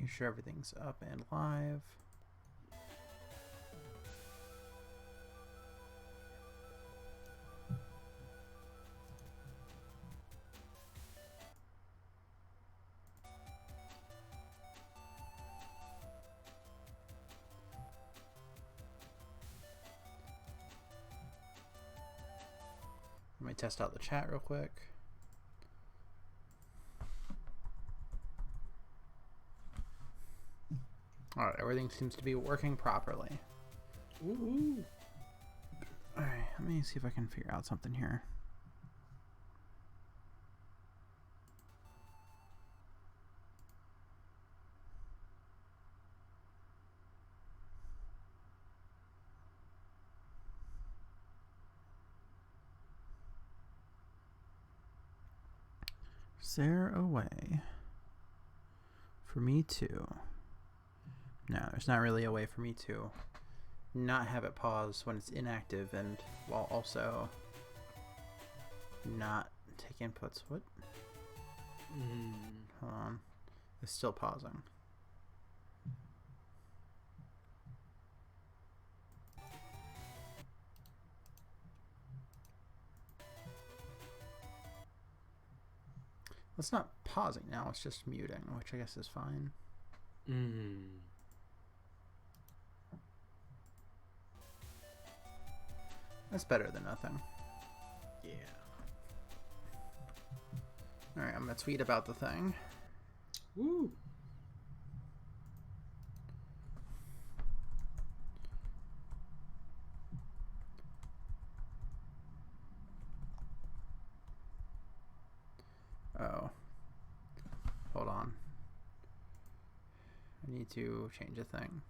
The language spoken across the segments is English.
making sure everything's up and live. Let me test out the chat real quick. Alright, everything seems to be working properly. Woohoo! Alright, let me see if I can figure out something here. Is there a way for me to... No, there's not really a way for me to not have it pause when it's inactive and while also not take inputs. What? Hold on. It's still pausing. It's not pausing now, it's just muting, which I guess is fine. That's better than nothing. Yeah. Alright, I'm gonna tweet about the thing. Woo! Oh. Hold on. I need to change a thing.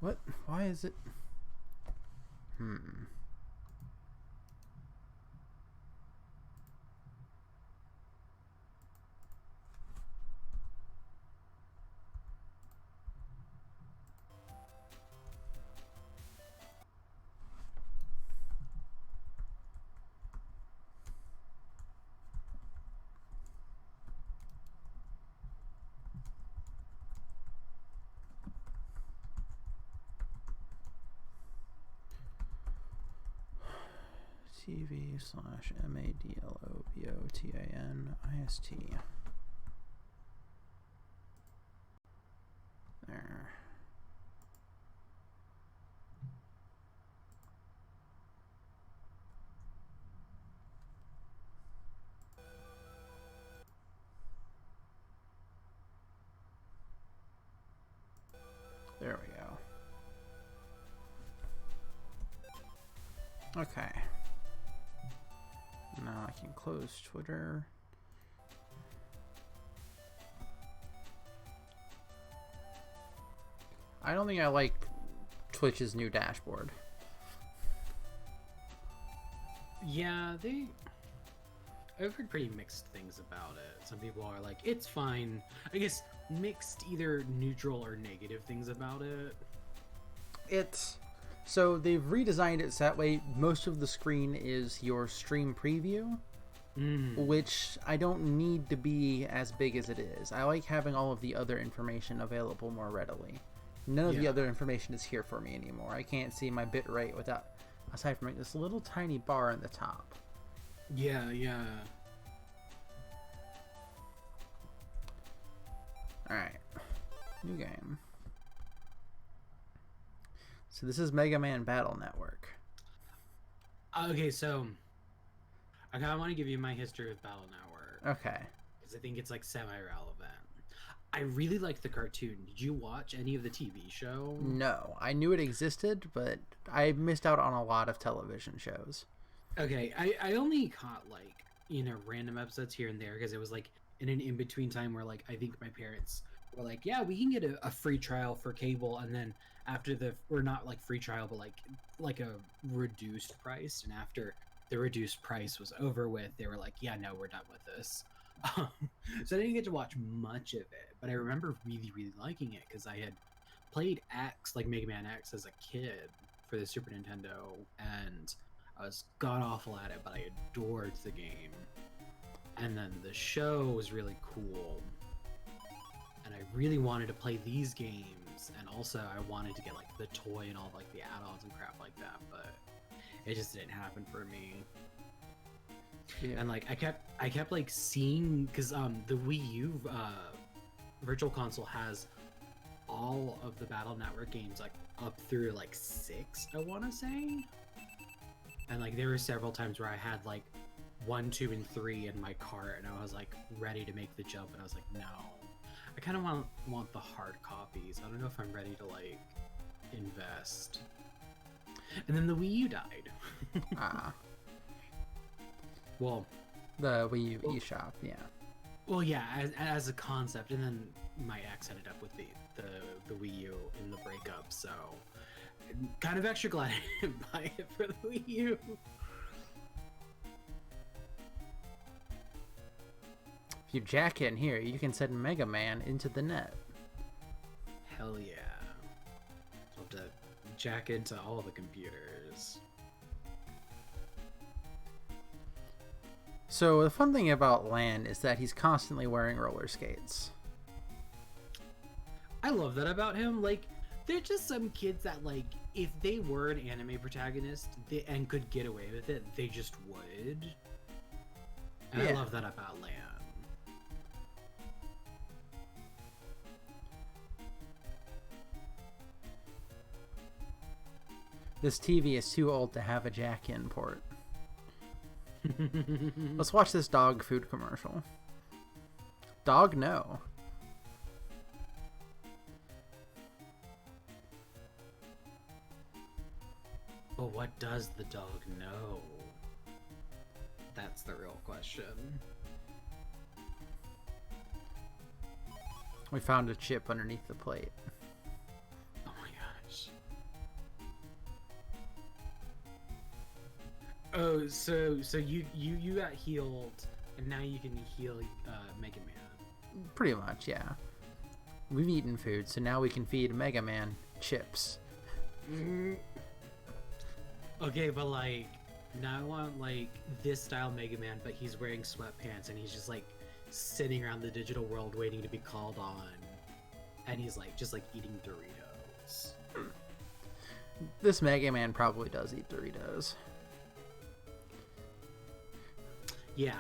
What? Why is it? TV/MADLOBOTINIST. There. There we go. Okay. Now I can close Twitter. I don't think I like Twitch's new dashboard. Yeah, I've heard pretty mixed things about it. Some people are like, it's fine. I guess mixed, either neutral or negative things about it. So they've redesigned it so that way most of the screen is your stream preview, which I don't need to be as big as it is. I like having all of the other information available more readily. None of the other information is here for me anymore. I can't see my bit rate without, aside from this little tiny bar in the top. Yeah, yeah. Alright. New game. So this is Mega Man Battle Network. Okay, so I kind of want to give you my history with Battle Network. Okay. Because I think it's like semi-relevant. I really liked the cartoon. Did you watch any of the TV show? No, I knew it existed, but I missed out on a lot of television shows. Okay, I only caught like, random episodes here and there because it was like in an in-between time where like I think my parents were like, yeah, we can get a free trial for cable, and then after or not like free trial, but like a reduced price, and after the reduced price was over with, they were like, yeah, no, we're done with this. Um, so I didn't get to watch much of it, but I remember really, really liking it because I had played X, like Mega Man X, as a kid for the Super Nintendo, and I was god awful at it, but I adored the game. And then the show was really cool, and I really wanted to play these games, and also I wanted to get like the toy and all like the add-ons and crap like that, but it just didn't happen for me. Yeah. And like I kept like seeing, because the Wii U Virtual Console has all of the Battle Network games like up through like 6, I want to say. And like there were several times where I had like 1, 2, and 3 in my cart, and I was like ready to make the jump, and I was like, no, I kind of want the hard copies. I don't know if I'm ready to like invest. And then the Wii U died. Well, the Wii U eShop, yeah. Well, yeah, as a concept, and then my ex ended up with the Wii U in the breakup, so kind of extra glad I didn't buy it for the Wii U. If you jack in here, you can send Mega Man into the net. Hell yeah. I'll have to jack into all the computers. So the fun thing about Lan is that he's constantly wearing roller skates. I love that about him. Like, there's just some kids that, like, if they were an anime protagonist and could get away with it, they just would. And Yeah. I love that about Lan. This TV is too old to have a jack-in port. Let's watch this dog food commercial. Dog no. But what does the dog know? That's the real question. We found a chip underneath the plate. Oh my gosh. Oh, so you got healed, and now you can heal Mega Man. Pretty much, yeah. We've eaten food, so now we can feed Mega Man chips. Okay, but like, now I want like this style Mega Man, but he's wearing sweatpants and he's just like sitting around the digital world waiting to be called on, and he's like just like eating Doritos. This Mega Man probably does eat Doritos. Yeah,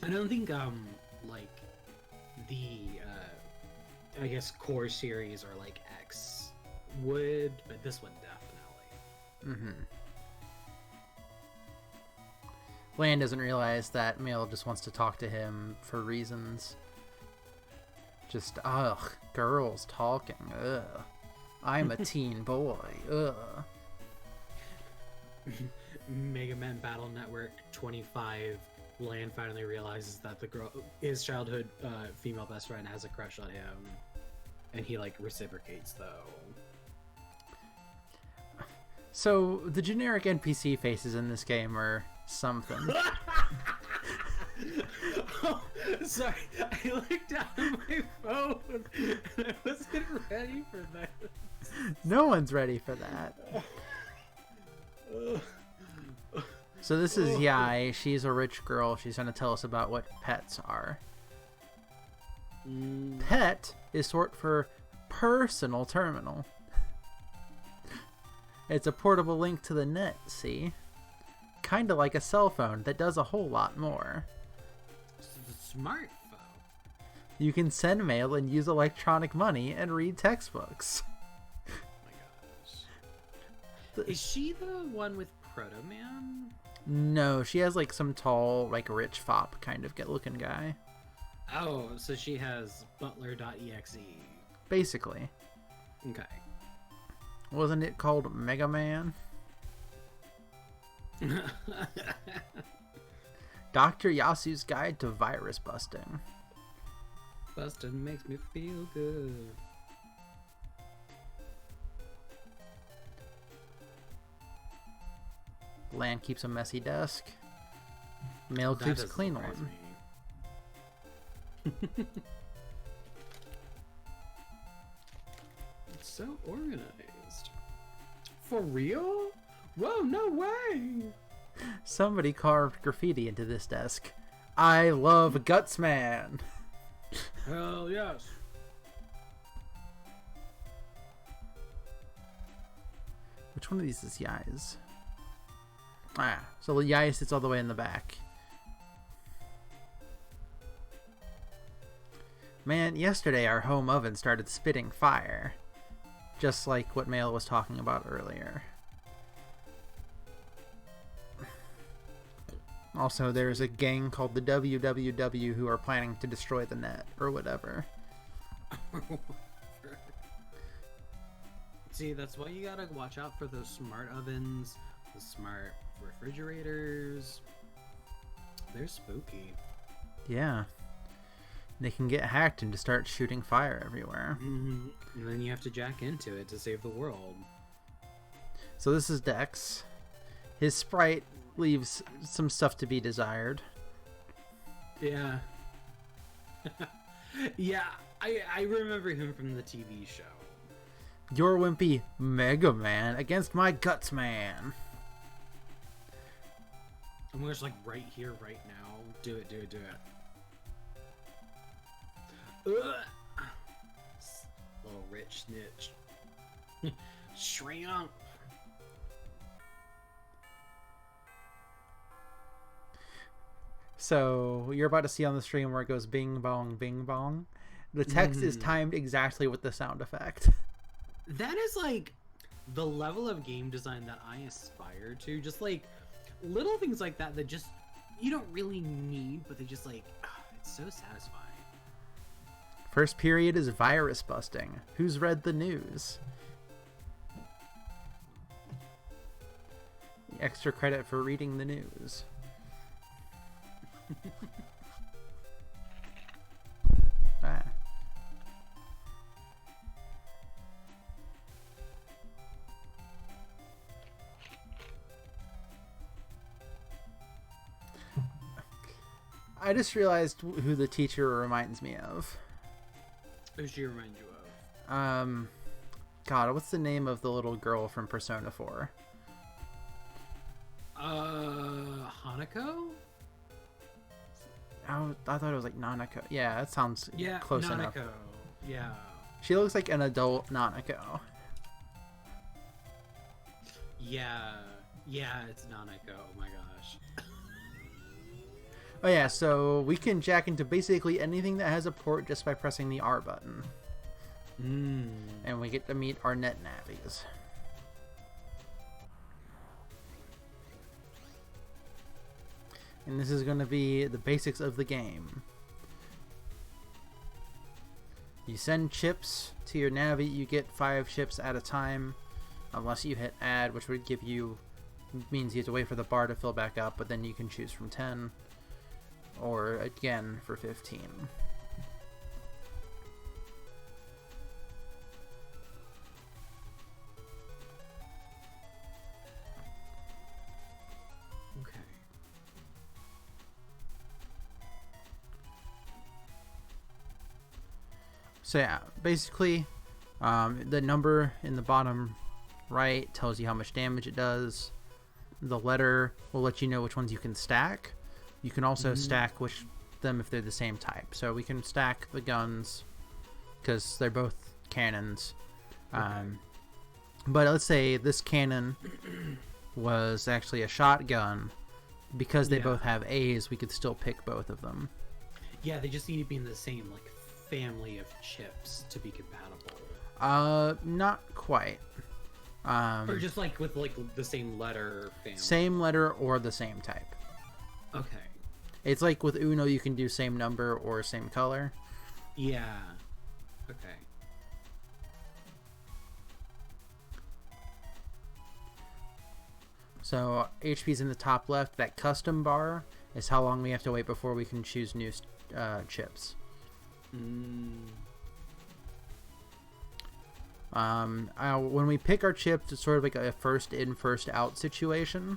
I don't think like the I guess core series or like X would, but this one definitely. Mm-hmm. Lan doesn't realize that Male just wants to talk to him for reasons. Just, ugh, girls talking, ugh. I'm a teen boy, ugh. Mega Man Battle Network 25. Lan finally realizes that the girl, his childhood female best friend, has a crush on him, and he like reciprocates though. So the generic NPC faces in this game are something. Oh, sorry, I looked down at my phone and I wasn't ready for that. No one's ready for that. So this is Yai. She's a rich girl. She's going to tell us about what pets are. Pet is short for personal terminal. It's a portable link to the net, see? Kinda like a cell phone that does a whole lot more. It's a smartphone. You can send mail and use electronic money and read textbooks. Oh my gosh. Is she the one with Proto Man? No, she has like some tall, like rich fop kind of looking guy. Oh, so she has Butler.exe. Basically. Okay. Wasn't it called Mega Man? Dr. Yasu's Guide to Virus Busting. Busting makes me feel good. Lan keeps a messy desk. Male That keeps a doesn't clean surprise one. me. It's so organized. For real? Whoa, no way! Somebody carved graffiti into this desk. I love Gutsman. Hell yes. Which one of these is Yai's? Ah, so Yai sits all the way in the back. Man, yesterday our home oven started spitting fire. Just like what Mail was talking about earlier. Also, there's a gang called the WWW who are planning to destroy the net, or whatever. See, that's why you gotta watch out for those smart ovens, the smart refrigerators. They're spooky. Yeah. They can get hacked and just start shooting fire everywhere. Mm-hmm. And then you have to jack into it to save the world. So this is Dex. His sprite leaves some stuff to be desired. Yeah. Yeah, I remember him from the TV show. Your wimpy Mega Man against my Guts Man. I'm just like right here, right now. Do it, do it, do it. Ugh. Little rich snitch. Shrimp. So you're about to see on the stream where it goes bing bong bing bong. The text is timed exactly with the sound effect. That is like the level of game design that I aspire to. Just like little things like that just you don't really need, but they just like it's so satisfying. First period is virus busting. Who's read the news? Extra credit for reading the news. Ah. I just realized who the teacher reminds me of. Who she remind you of? God, what's the name of the little girl from Persona 4? Hanako? Oh, I thought it was like Nanako. Yeah, that sounds close Nanako. enough. Yeah. She looks like an adult Nanako. Yeah. Yeah, it's Nanako. Oh my gosh. Oh yeah, so we can jack into basically anything that has a port just by pressing the R button. And we get to meet our net navies. And this is going to be the basics of the game. You send chips to your navi, you get 5 chips at a time, unless you hit add, which would give you, means you have to wait for the bar to fill back up, but then you can choose from 10, or again for 15. So yeah, basically, the number in the bottom right tells you how much damage it does. The letter will let you know which ones you can stack. You can also stack them if they're the same type. So we can stack the guns because they're both cannons. But let's say this cannon was actually a shotgun. Because they both have A's, we could still pick both of them. Yeah, they just need to be in the same like family of chips to be compatible. Not quite. Or just like with like the same letter family. Same letter or the same type. Okay. It's like with Uno, you can do same number or same color. Yeah. Okay. So HP's in the top left. That custom bar is how long we have to wait before we can choose new chips. When we pick our chips, it's sort of like a first in, first out situation.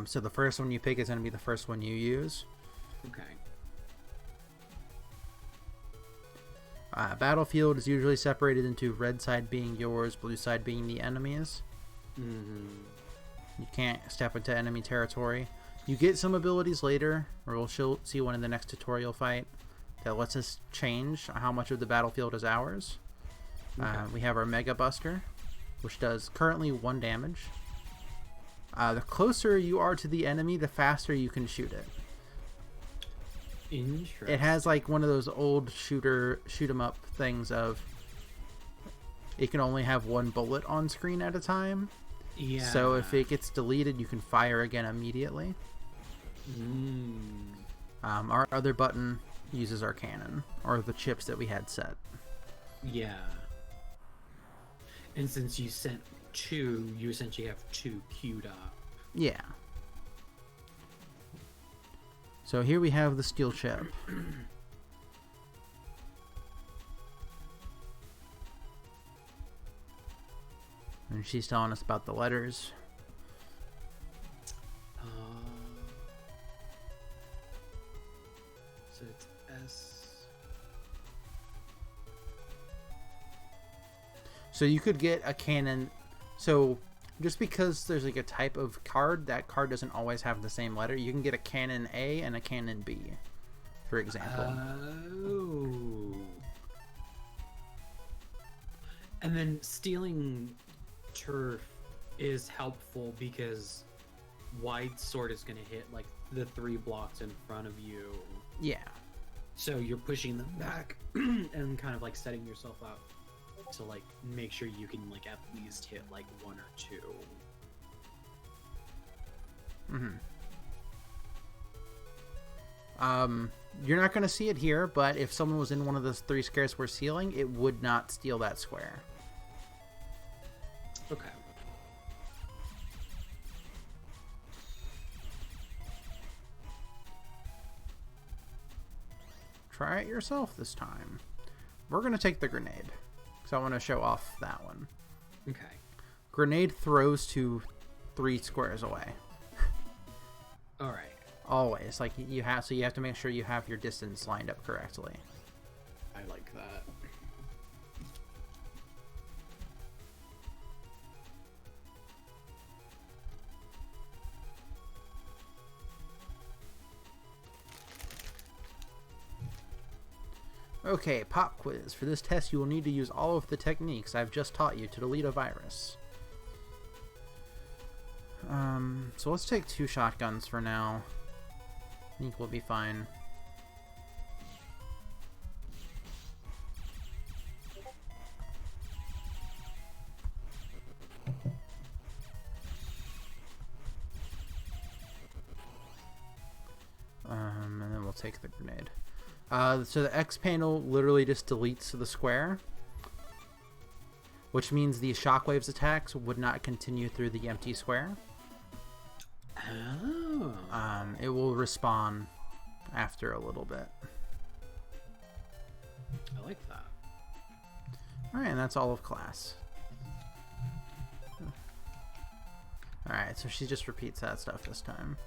So the first one you pick is going to be the first one you use. Okay. Battlefield is usually separated into red side being yours, blue side being the enemy's. Mm-hmm. You can't step into enemy territory. You get some abilities later, or we'll see one in the next tutorial fight, that lets us change how much of the battlefield is ours. Okay. We have our Mega Buster, which does currently 1 damage. The closer you are to the enemy, the faster you can shoot it. Interesting. It has like one of those old shoot 'em up things of it can only have 1 bullet on screen at a time. Yeah. So if it gets deleted, you can fire again immediately. Our other button uses our cannon, or the chips that we had set. Yeah. And since you sent 2, you essentially have 2 queued up. Yeah. So here we have the steel chip. And she's telling us about the letters. So it's S. So you could get a cannon. So just because there's like a type of card, that card doesn't always have the same letter. You can get a cannon A and a cannon B, for example. Oh. And then stealing turf is helpful because wide sword is going to hit like the 3 blocks in front of you. Yeah. So you're pushing them back and kind of like setting yourself up to like make sure you can like at least hit like 1 or 2. You're not going to see it here, but if someone was in one of those 3 squares we're sealing, it would not steal that square. Okay. Try it yourself this time. We're going to take the grenade, because I want to show off that one. Okay. Grenade throws to 3 squares away. All right. Always. Like you have to make sure you have your distance lined up correctly. I like that. Okay, pop quiz. For this test, you will need to use all of the techniques I've just taught you to delete a virus. So let's take 2 shotguns for now. I think we'll be fine. And then we'll take the grenade. So the X panel literally just deletes the square, which means the shockwave's attacks would not continue through the empty square. Oh. It will respawn after a little bit. I like that. Alright, and that's all of class. Alright, so she just repeats that stuff this time.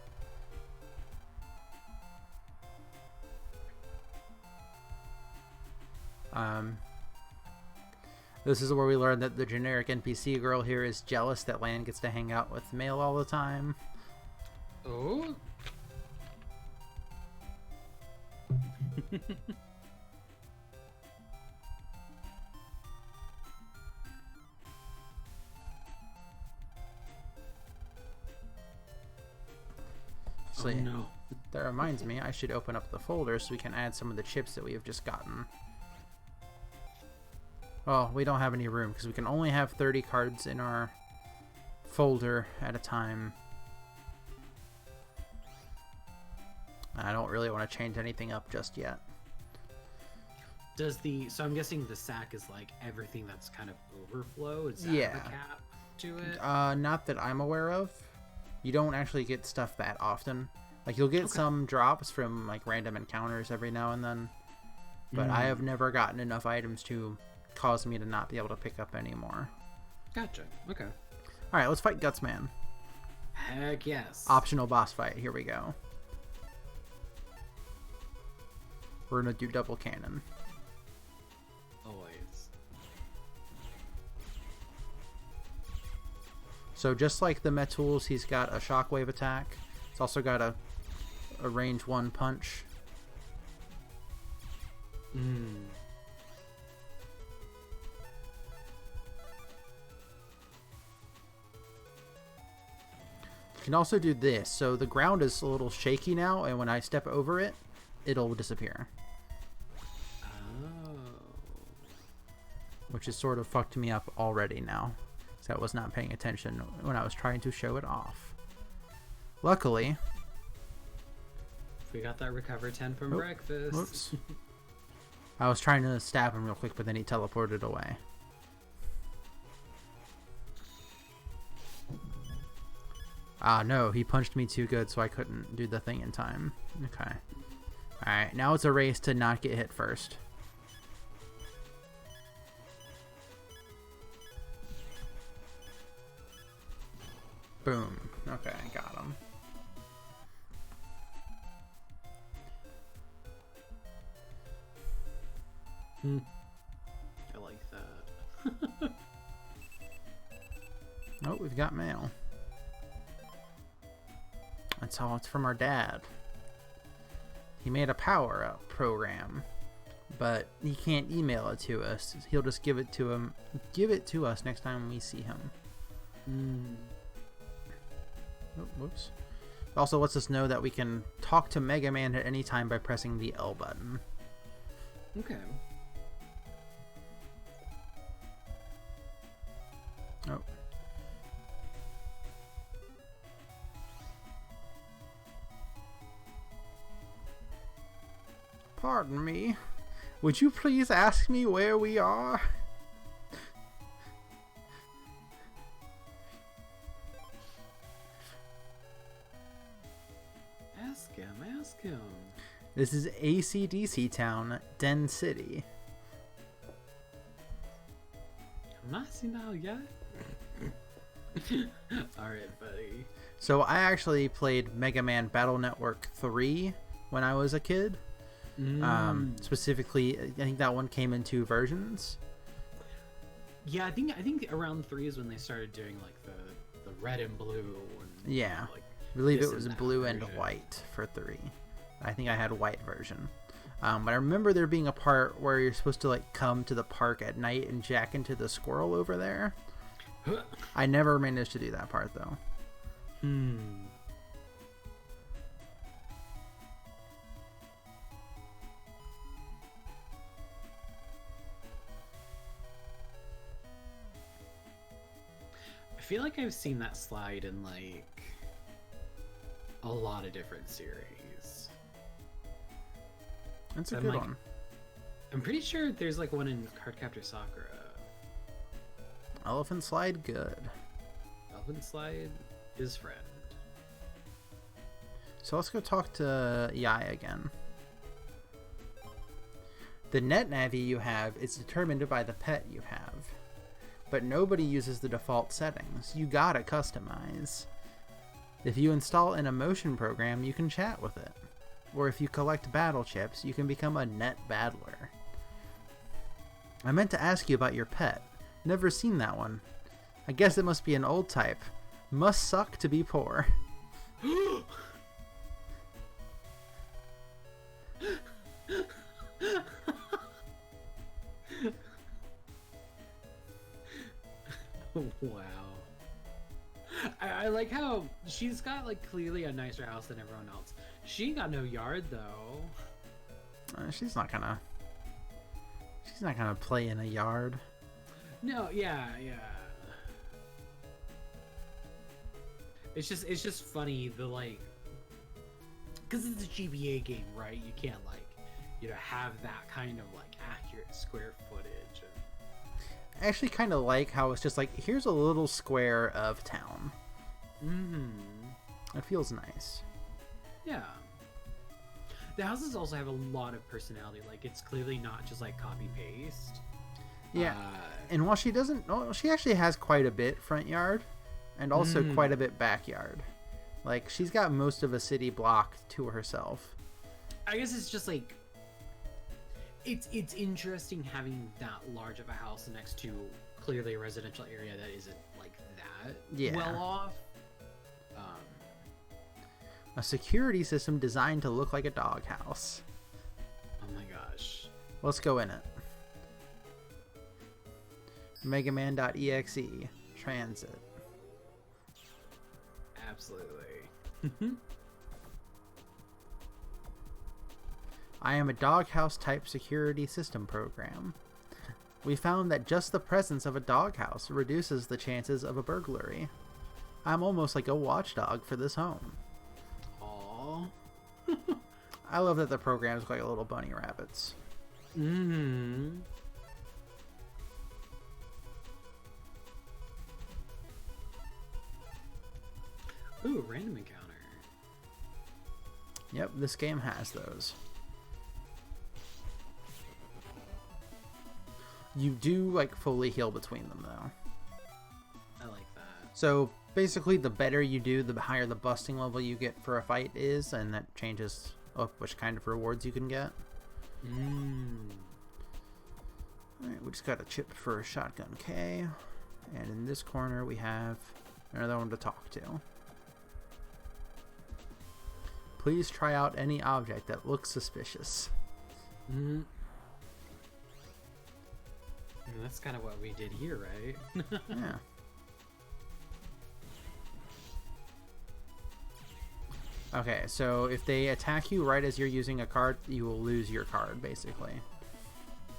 This is where we learned that the generic NPC girl here is jealous that Lan gets to hang out with male all the time. Oh. So, oh no. That reminds me, I should open up the folder so we can add some of the chips that we have just gotten. Well, we don't have any room because we can only have 30 cards in our folder at a time. I don't really want to change anything up just yet. So I'm guessing the sack is like everything that's kind of overflow? Is that Yeah. the cap to it? Not that I'm aware of. You don't actually get stuff that often. Like, you'll get some drops from like random encounters every now and then. But I have never gotten enough items to cause me to not be able to pick up anymore. Gotcha. Okay. Alright, let's fight Gutsman. Heck yes. Optional boss fight. Here we go. We're gonna do double cannon. So just like the Metools, he's got a shockwave attack. He's also got a range 1 punch. Mm. You can also do this. So the ground is a little shaky now, and when I step over it, it'll disappear. Oh. Which has sort of fucked me up already now. So I was not paying attention when I was trying to show it off. Luckily... We got that recover 10 from breakfast. Whoops. I was trying to stab him real quick, but then he teleported away. Ah, no, he punched me too good, so I couldn't do the thing in time. Okay. Alright, now it's a race to not get hit first. Boom. Okay, got him. I like that. Oh, we've got mail. That's all. It's from our dad. He made a power-up program, but he can't email it to us. He'll just give it to us next time we see him. Oh, whoops. It also lets us know that we can talk to Mega Man at any time by pressing the L button. Okay. Oh. Pardon me. Would you please ask me where we are? Ask him. This is AC/DC Town, Den City. I'm not seeing how yet. Alright, buddy. So I actually played Mega Man Battle Network 3 when I was a kid. Specifically, I think that one came in 2 versions. Yeah, I think around 3 is when they started doing like the red and blue. And, Yeah, like, I believe this it was and that blue and version. white for 3. I think I had a white version. But I remember there being a part where you're supposed to like come to the park at night and jack into the squirrel over there. I never managed to do that part though. I feel like I've seen that slide in like a lot of different series. That's a I'm good like- one. I'm pretty sure there's like one in Cardcaptor Sakura. Elephant Slide, good. Elephant Slide is friend. So let's go talk to Yai again. The net navi you have is determined by the pet you have. But nobody uses the default settings. You gotta customize. If you install an emotion program, you can chat with it. Or if you collect battle chips, you can become a net battler. I meant to ask you about your pet. Never seen that one. I guess it must be an old type. Must suck to be poor. Wow. I like how she's got like clearly a nicer house than everyone else. She ain't got no yard though. She's not gonna play in a yard. No, yeah. It's just funny the like, because it's a GBA game, right? You can't like, have that kind of like accurate square footage. I actually kind of like how it's just like, here's a little square of town. It feels nice. Yeah. The houses also have a lot of personality. Like, it's clearly not just like copy paste. Yeah. And while she doesn't, she actually has quite a bit front yard and also quite a bit backyard. Like, she's got most of a city block to herself. I guess it's just like, it's interesting having that large of a house next to clearly a residential area that isn't like that. Yeah. well off. A security system designed to look like a doghouse. Oh my gosh. Let's go in it. Megaman.exe. Transit. Absolutely. I am a doghouse type security system program. We found that just the presence of a doghouse reduces the chances of a burglary. I'm almost like a watchdog for this home. Aww. I love that the programs look like little bunny rabbits. Mm-hmm. Ooh, random encounter. Yep, this game has those. You do like fully heal between them though. I like that. So basically the better you do, the higher the busting level you get for a fight is, and that changes up which kind of rewards you can get. Alright, we just got a chip for a shotgun K. And in this corner we have another one to talk to. Please try out any object that looks suspicious. Mm-hmm. That's kind of what we did here, right? Yeah. Okay, so if they attack you right as you're using a card, you will lose your card, basically.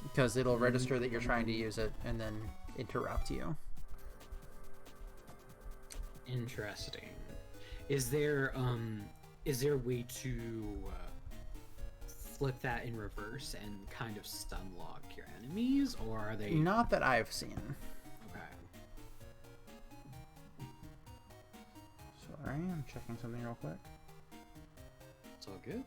Because it'll register that you're trying to use it and then interrupt you. Interesting. Is there a way to flip that in reverse and kind of stun lock your enemies, or are they... Not that I've seen. Okay. Sorry, I'm checking something real quick. It's all good.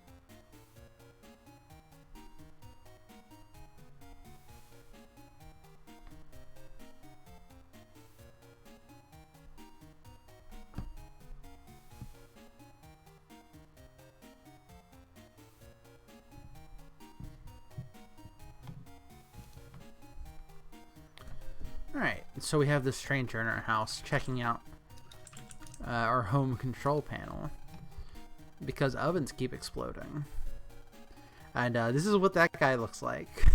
Alright, so we have this stranger in our house checking out our home control panel because ovens keep exploding. And this is what that guy looks like.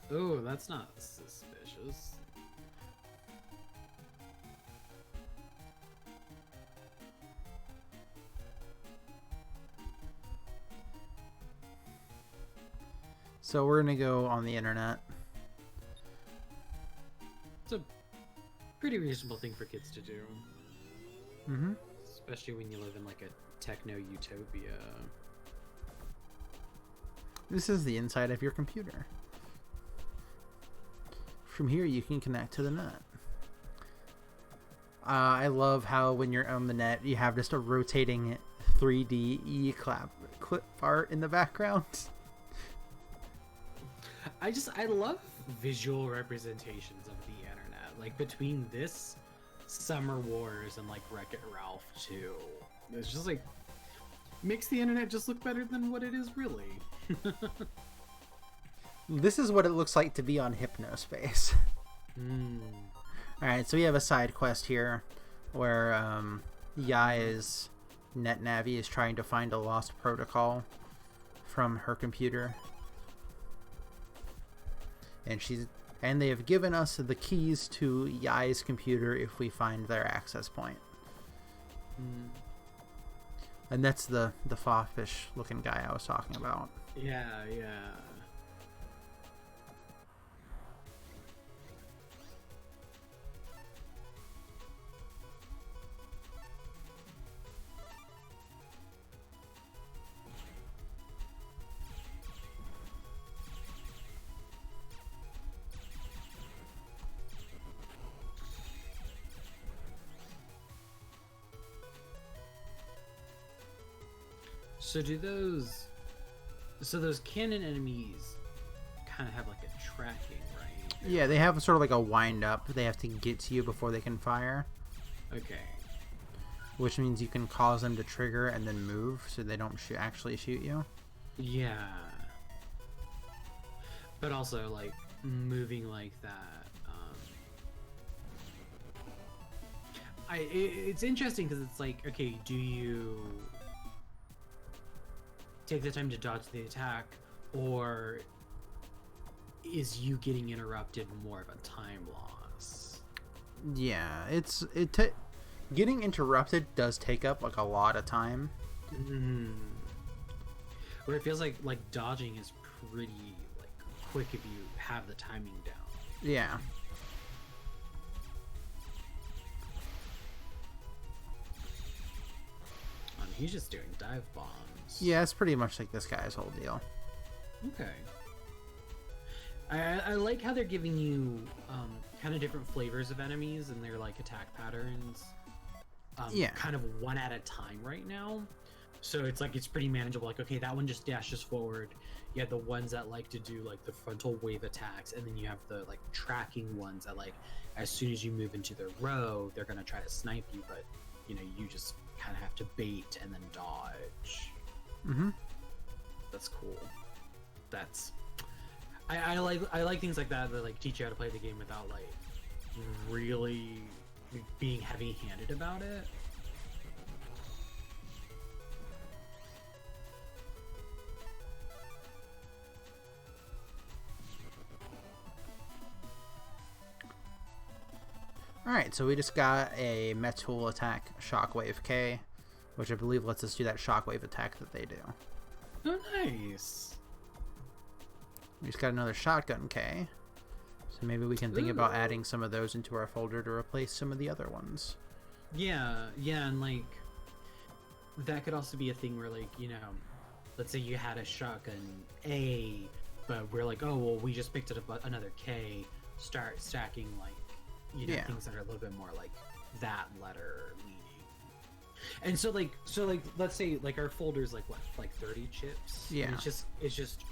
Oh, that's not suspicious. So we're gonna go on the internet. It's a pretty reasonable thing for kids to do. Mm-hmm. Especially when you live in like a techno utopia. This is the inside of your computer. From here you can connect to the net. I love how when you're on the net you have just a rotating 3D clip art in the background. I love visual representations of the internet. Like between this, Summer Wars, and like Wreck-It Ralph 2. It's just like makes the internet just look better than what it is really. This is what it looks like to be on Hypnospace. Alright, so we have a side quest here where Yaya's NetNavi is trying to find a lost protocol from her computer. And they have given us the keys to Yaya's computer if we find their access point. And that's the fawfish looking guy I was talking about. Yeah. So those cannon enemies kind of have like a tracking, right? Yeah, they have sort of like a wind up. They have to get to you before they can fire. Okay. Which means you can cause them to trigger and then move so they don't actually shoot you. Yeah. But also like moving like that it's interesting because it's like, okay, do you take the time to dodge the attack, or is you getting interrupted more of a time loss? Yeah, getting interrupted does take up like a lot of time. Where it feels like dodging is pretty like quick if you have the timing down. Yeah. He's just doing dive bombs. Yeah, it's pretty much like this guy's whole deal. Okay. I like how they're giving you kind of different flavors of enemies and their like attack patterns. Yeah. Kind of one at a time right now. So it's like it's pretty manageable. Like, okay, that one just dashes forward. You have the ones that like to do like the frontal wave attacks, and then you have the like tracking ones that like as soon as you move into their row, they're gonna try to snipe you, but you know, you just kind of have to bait and then dodge. That's cool. That's I like things like that like teach you how to play the game without like really being heavy-handed about it. Alright, so we just got a Metal attack Shockwave K, which I believe lets us do that Shockwave attack that they do. Oh, nice. We just got another Shotgun K, so maybe we can think about adding some of those into our folder to replace some of the other ones. Yeah, and like, that could also be a thing where like, you know, let's say you had a Shotgun A, but we're like, oh, well, we just picked up another K, start stacking like, you know, things that are a little bit more like that letter leaning. And so like let's say like our folder's like what, like 30 chips. Yeah. And it's just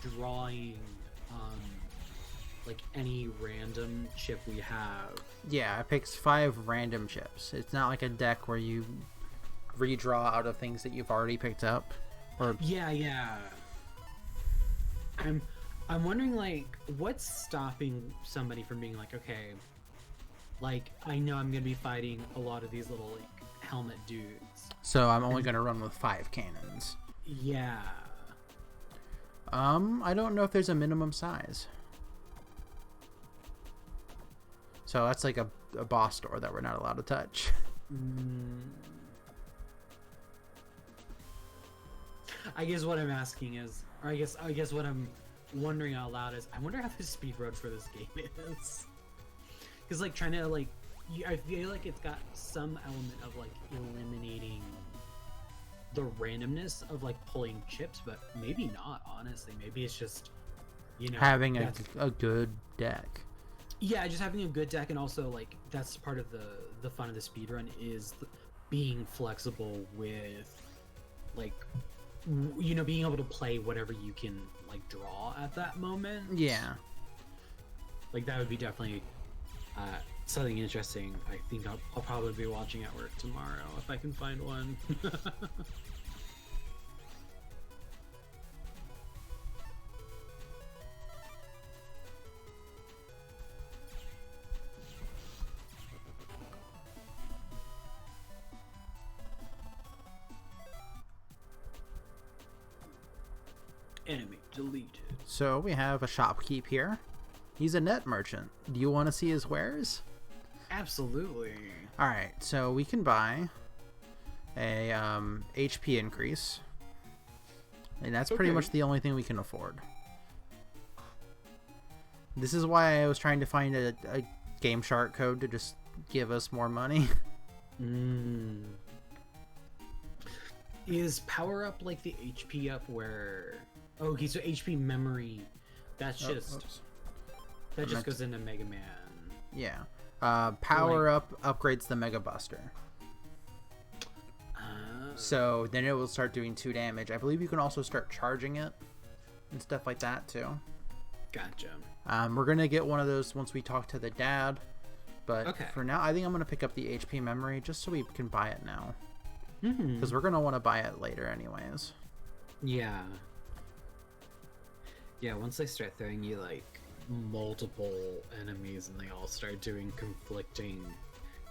drawing like any random chip we have. Yeah, it picks 5 random chips. It's not like a deck where you redraw out of things that you've already picked up. Or Yeah. I'm wondering like what's stopping somebody from being like, okay, like I know I'm gonna be fighting a lot of these little like helmet dudes. So I'm only gonna run with 5 cannons. Yeah. I don't know if there's a minimum size. So that's like a boss door that we're not allowed to touch. I guess what I'm asking is, or I guess what I'm wondering out loud is, I wonder how the speed road for this game is. Because like trying to like, I feel like it's got some element of like eliminating the randomness of like pulling chips, but maybe not. Honestly, maybe it's just, you know, having a good deck. Yeah, just having a good deck, and also like that's part of the fun of the speedrun is being flexible with like, you know, being able to play whatever you can like draw at that moment. Yeah, like that would be definitely something interesting. I think I'll probably be watching at work tomorrow if I can find one. Enemy deleted. So we have a shopkeep here. He's a net merchant. Do you want to see his wares? Absolutely. Alright, so we can buy a HP increase. And that's pretty much the only thing we can afford. This is why I was trying to find a Game Shark code to just give us more money. Is power up like the HP up where... Oh, okay, so HP memory, that's just... That just goes into Mega Man. Yeah. Power up upgrades the Mega Buster. So then it will start doing 2 damage. I believe you can also start charging it and stuff like that too. Gotcha. We're gonna get one of those once we talk to the dad. But for now, I think I'm gonna pick up the HP memory just so we can buy it now. Because we're gonna want to buy it later anyways. Yeah. Yeah, once they start throwing you like multiple enemies and they all start doing conflicting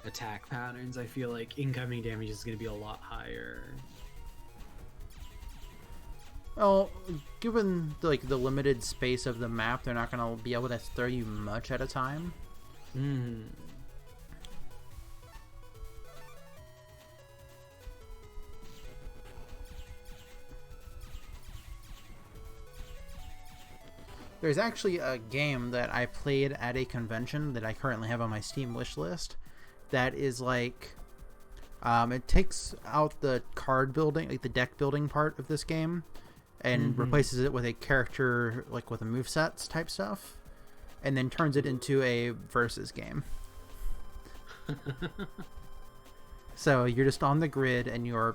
attack patterns, I feel like incoming damage is going to be a lot higher. Well, given like the limited space of the map, they're not going to be able to throw you much at a time. Hmm. There's actually a game that I played at a convention that I currently have on my Steam wish list that is like, it takes out the card building, like the deck building part of this game, and replaces it with a character, like with a movesets type stuff, and then turns it into a versus game. So you're just on the grid and you're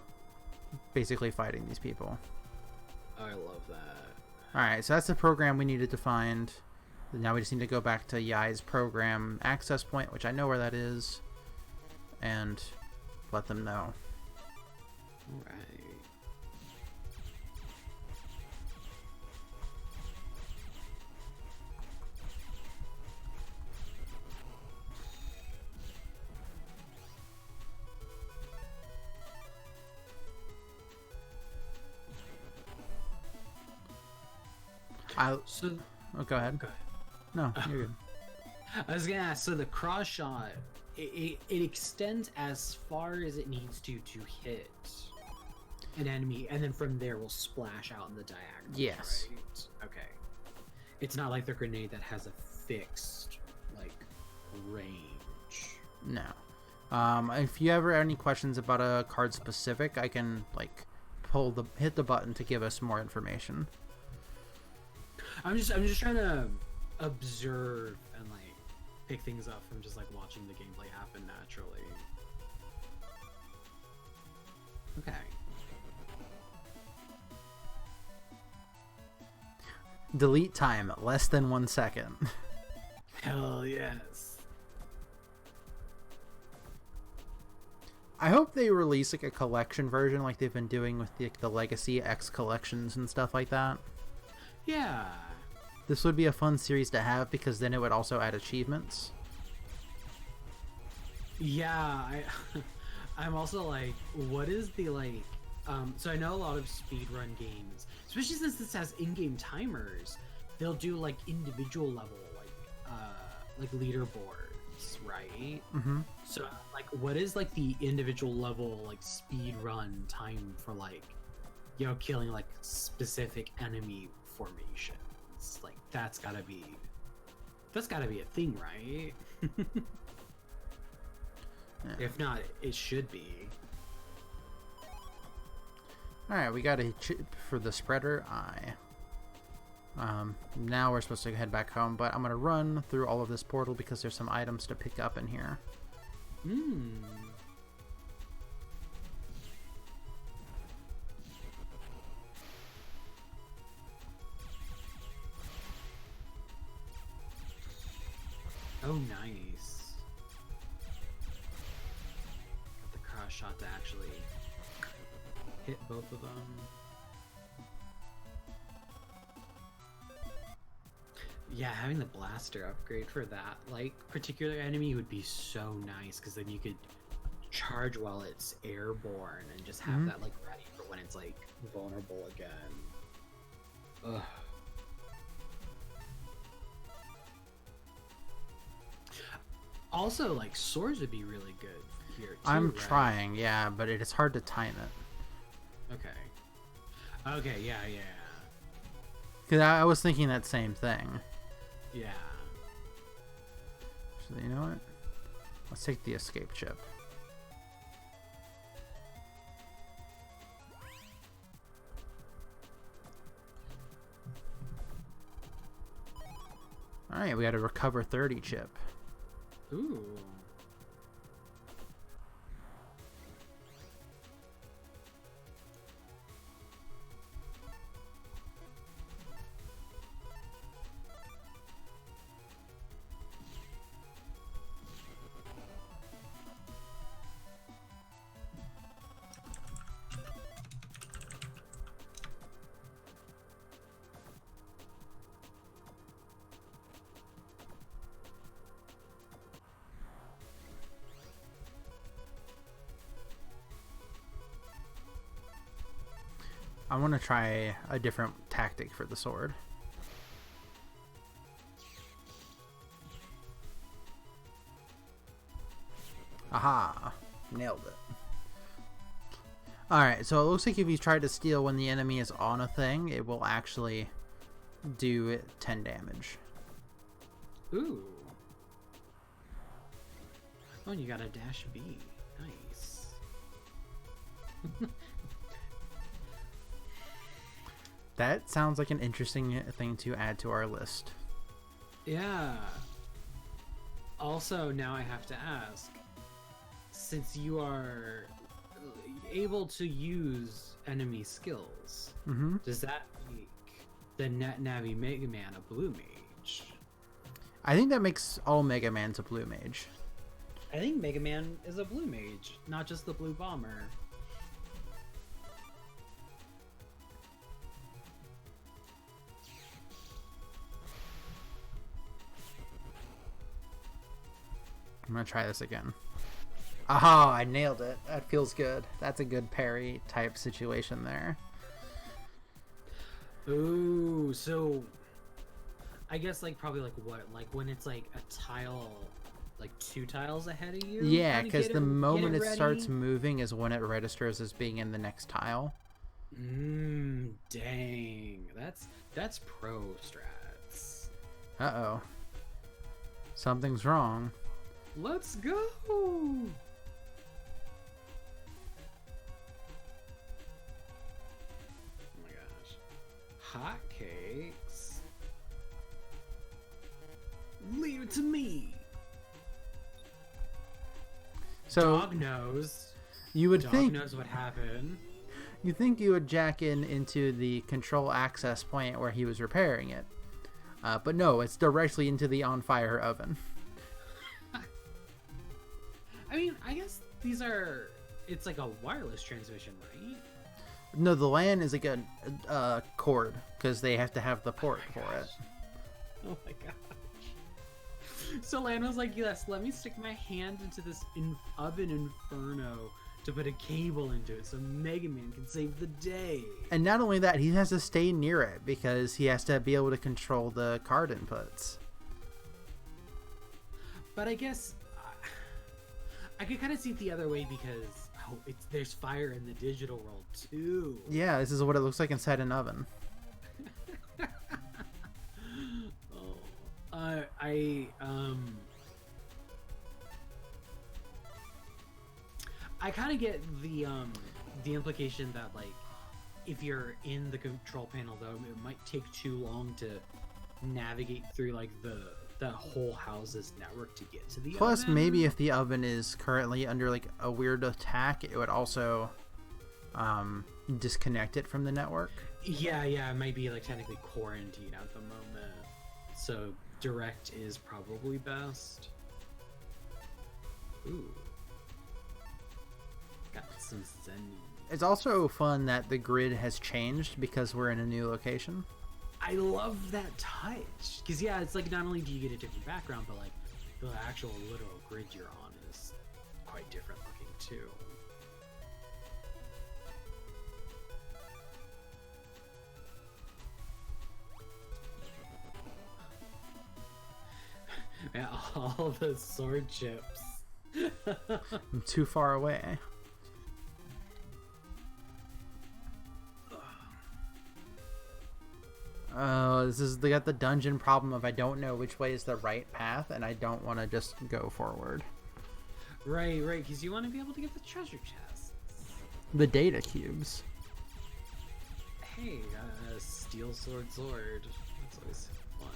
basically fighting these people. I love that. Alright, so that's the program we needed to find. Now we just need to go back to Yai's program access point, which I know where that is, and let them know. Alright. Oh, go ahead. Okay. No, you're good. I was gonna ask, so the cross shot, it extends as far as it needs to hit an enemy, and then from there will splash out in the diagonal. Yes. Right? Okay. It's not like the grenade that has a fixed, like, range. No. If you ever have any questions about a card specific, I can like hit the button to give us more information. I'm just trying to observe and like pick things up from just like watching the gameplay happen naturally. Okay. Delete time less than 1 second. Hell yes. I hope they release like a collection version like they've been doing with the Legacy X collections and stuff like that. Yeah. This would be a fun series to have because then it would also add achievements. Yeah, I'm also like, what is the like so I know a lot of speedrun games, especially since this has in-game timers, they'll do like individual level like leaderboards, right? Mm-hmm. So like what is like the individual level like speedrun time for like, you know, killing like specific enemy formations? Like that's gotta be a thing, right? Yeah. If not, it should be. Alright, we got a chip for the spreader eye. Now we're supposed to head back home, but I'm going to run through all of this portal because there's some items to pick up in here. Oh, nice. Got the cross shot to actually hit both of them. Yeah, having the blaster upgrade for that, like, particular enemy would be so nice, because then you could charge while it's airborne and just have that, like, ready for when it's, like, vulnerable again. Ugh. Also, like, swords would be really good here, too, I'm right? trying, yeah, but it's hard to time it. Okay. Okay, yeah. Because I was thinking that same thing. Yeah. So, you know what? Let's take the escape chip. Alright, we got a recover 30 chip. Ooh. I want to try a different tactic for the sword. Aha! Nailed it. Alright, so it looks like if you try to steal when the enemy is on a thing, it will actually do 10 damage. Ooh. Oh, and you got a dash B. Nice. That sounds like an interesting thing to add to our list. Yeah. Also, now I have to ask, since you are able to use enemy skills, does that make the Net Navi Mega Man a blue mage? I think that makes all Mega Mans a blue mage. I think Mega Man is a blue mage, not just the blue bomber. I'm gonna try this again. Aha, I nailed it. That feels good. That's a good parry type situation there. Ooh, so I guess like probably like what? Like when it's like a tile, like 2 tiles ahead of you? Yeah, because the moment it starts moving is when it registers as being in the next tile. Dang. That's pro strats. Uh-oh. Something's wrong. Let's go! Oh my gosh. Hotcakes. Leave it to me. So Dog knows. You would Dog think knows what happened. you think you would jack into the control access point where he was repairing it. But no, it's directly into the on fire oven. I mean, I guess these are... It's like a wireless transmission, right? No, the LAN is like a cord, because they have to have the port for it. Oh my gosh. So LAN was like, yes, let me stick my hand into this oven inferno to put a cable into it so Mega Man can save the day. And not only that, he has to stay near it, because he has to be able to control the card inputs. But I guess... I could kind of see it the other way because there's fire in the digital world too. Yeah, this is what it looks like inside an oven. I kind of get the implication that like if you're in the control panel though, it might take too long to navigate through like the whole house's network to get to the Plus, oven. maybe if the oven is currently under like a weird attack, it would also disconnect it from the network. Yeah, it might be like technically quarantined at the moment. So direct is probably best. Ooh. Got some zen. It's also fun that the grid has changed because we're in a new location. I love that touch. Because, yeah, it's like not only do you get a different background, but like the actual literal grid you're on is quite different looking too. Yeah, all the sword chips. I'm too far away. They got the dungeon problem of I don't know which way is the right path, and I don't want to just go forward. Right, because you want to be able to get the treasure chests. The data cubes. Hey, got a steel sword. That's always fun.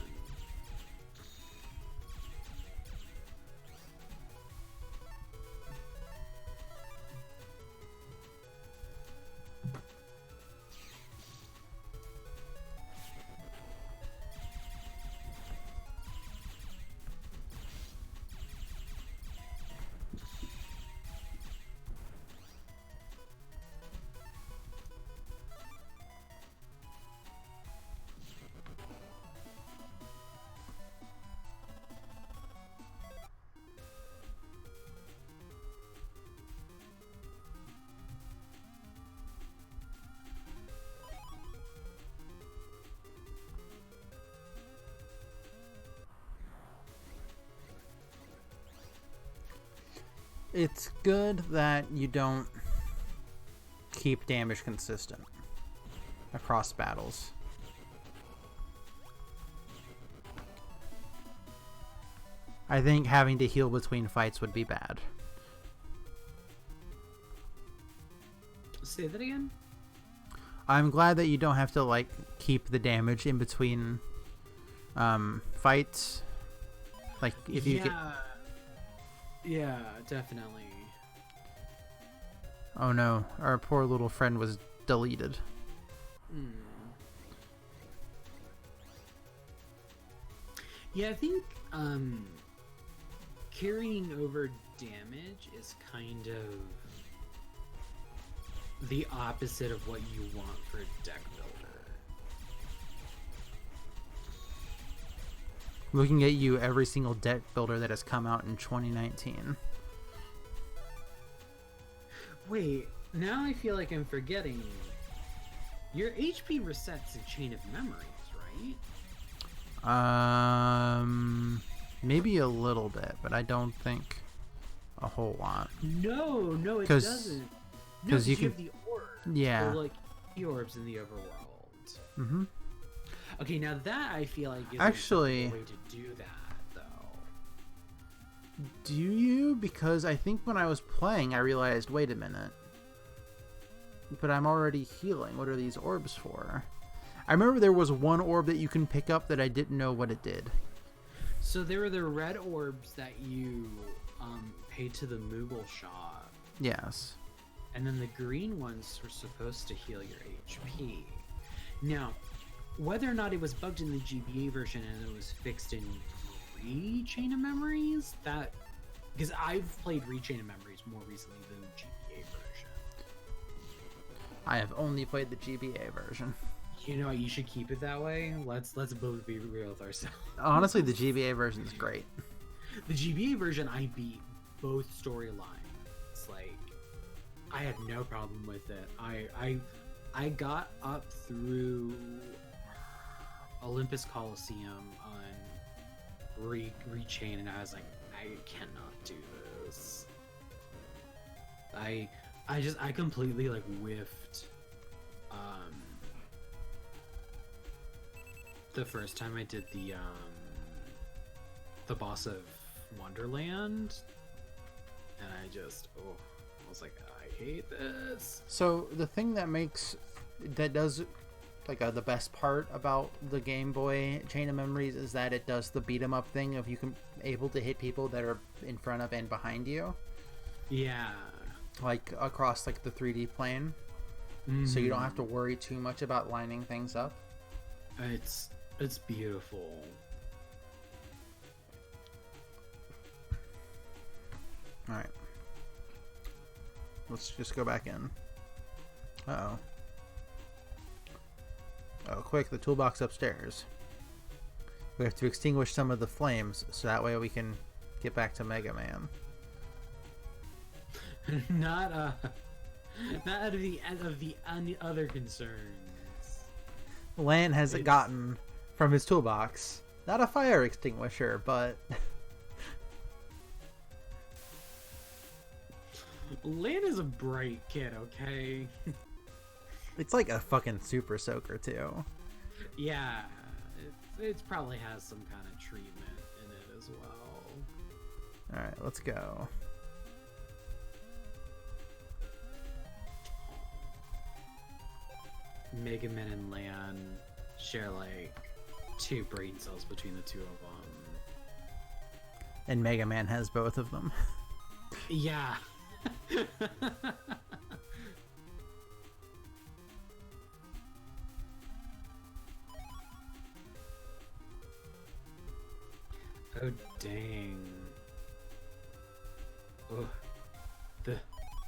It's good that you don't keep damage consistent across battles. I think having to heal between fights would be bad. Say that again? I'm glad that you don't have to like keep the damage in between fights. Like if you get... Yeah, definitely. Oh no, our poor little friend was deleted. Yeah, I think carrying over damage is kind of the opposite of what you want for a deck builder. Looking at you, every single deck builder that has come out in 2019. Wait, now I feel like I'm forgetting. Your HP resets in Chain of Memories, right? Maybe a little bit, but I don't think a whole lot. No, it doesn't. Because you can have the orbs. Yeah. Or like the orbs in the overworld. Mm-hmm. Okay, now that I feel like is actually a way to do that, though. Do you? Because I think when I was playing, I realized, wait a minute. But I'm already healing. What are these orbs for? I remember there was one orb that you can pick up that I didn't know what it did. So there were the red orbs that you paid to the Moogle shop. Yes. And then the green ones were supposed to heal your HP. Now, whether or not it was bugged in the GBA version and it was fixed in Chain of Memories, that... Because I've played Chain of Memories more recently than the GBA version. I have only played the GBA version. You know what? You should keep it that way. Let's both be real with ourselves. Honestly, the GBA version is great. The GBA version, I beat both storylines. Like, I had no problem with it. I got up through Olympus Coliseum on Rechain, and I was like, I cannot do this. I completely like whiffed the first time I did the boss of Wonderland, and I was like, I hate this. So the thing that does like the best part about the Game Boy Chain of Memories is that it does the beat 'em up thing of you can able to hit people that are in front of and behind you. Yeah. Like across like the 3D plane. Mm-hmm. So you don't have to worry too much about lining things up. It's beautiful. Alright. Let's just go back in. Uh-oh. Oh, quick, the toolbox upstairs. We have to extinguish some of the flames, so that way we can get back to Mega Man. Not out of the other concerns. Lan has gotten from his toolbox, not a fire extinguisher, but... Lan is a bright kid, okay? It's like a fucking super soaker, too. Yeah, it probably has some kind of treatment in it as well. Alright, let's go. Mega Man and Lan share like 2 brain cells between the two of them. And Mega Man has both of them. Yeah. Oh dang. Oh,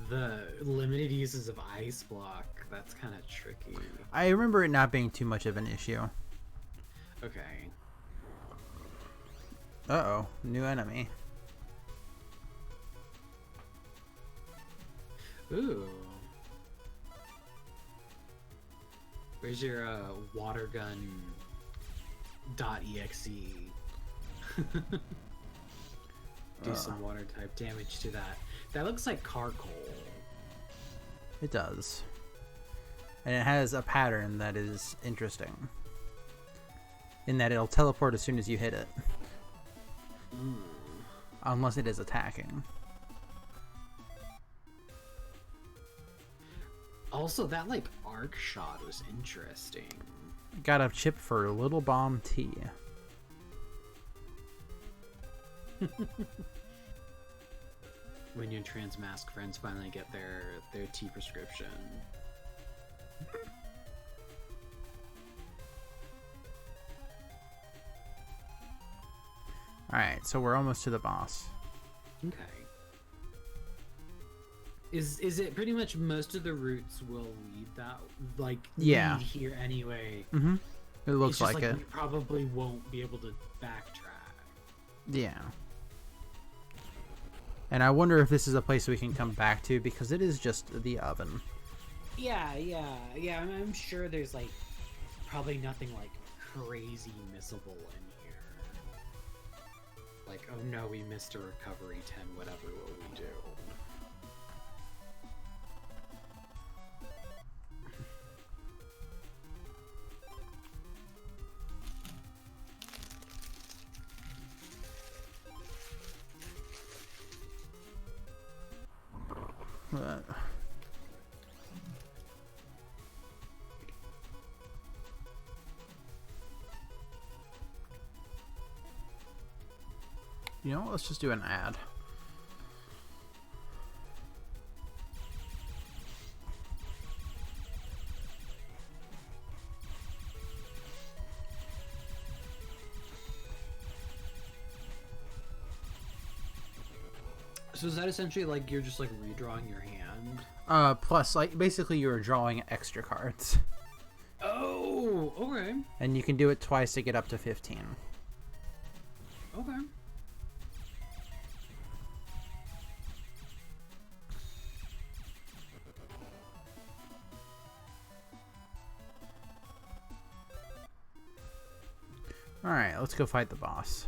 the limited uses of ice block, that's kind of tricky. I remember it not being too much of an issue. Okay. Uh-oh, new enemy. Ooh. Where's your water gun .exe? Do some water type damage to that. That looks like charcoal. It does. And it has a pattern that is interesting. In that it'll teleport as soon as you hit it. Unless it is attacking. Also, that like arc shot was interesting. Got a chip for Little Bomb Tea. When your transmask friends finally get their tea prescription. Alright, so we're almost to the boss. Okay. Is it pretty much most of the routes will lead that lead here anyway? Mm-hmm. It looks it's just like it. We probably won't be able to backtrack. Yeah. And I wonder if this is a place we can come back to because it is just the oven. Yeah. I'm sure there's like probably nothing like crazy missable in here. Like, oh no, we missed a recovery 10. Whatever will we do? But you know what? Let's just do an ad. So is that essentially like you're just like redrawing your hand? Plus, like, basically you're drawing extra cards. Oh, okay. And you can do it twice to get up to 15. Okay. Alright, let's go fight the boss.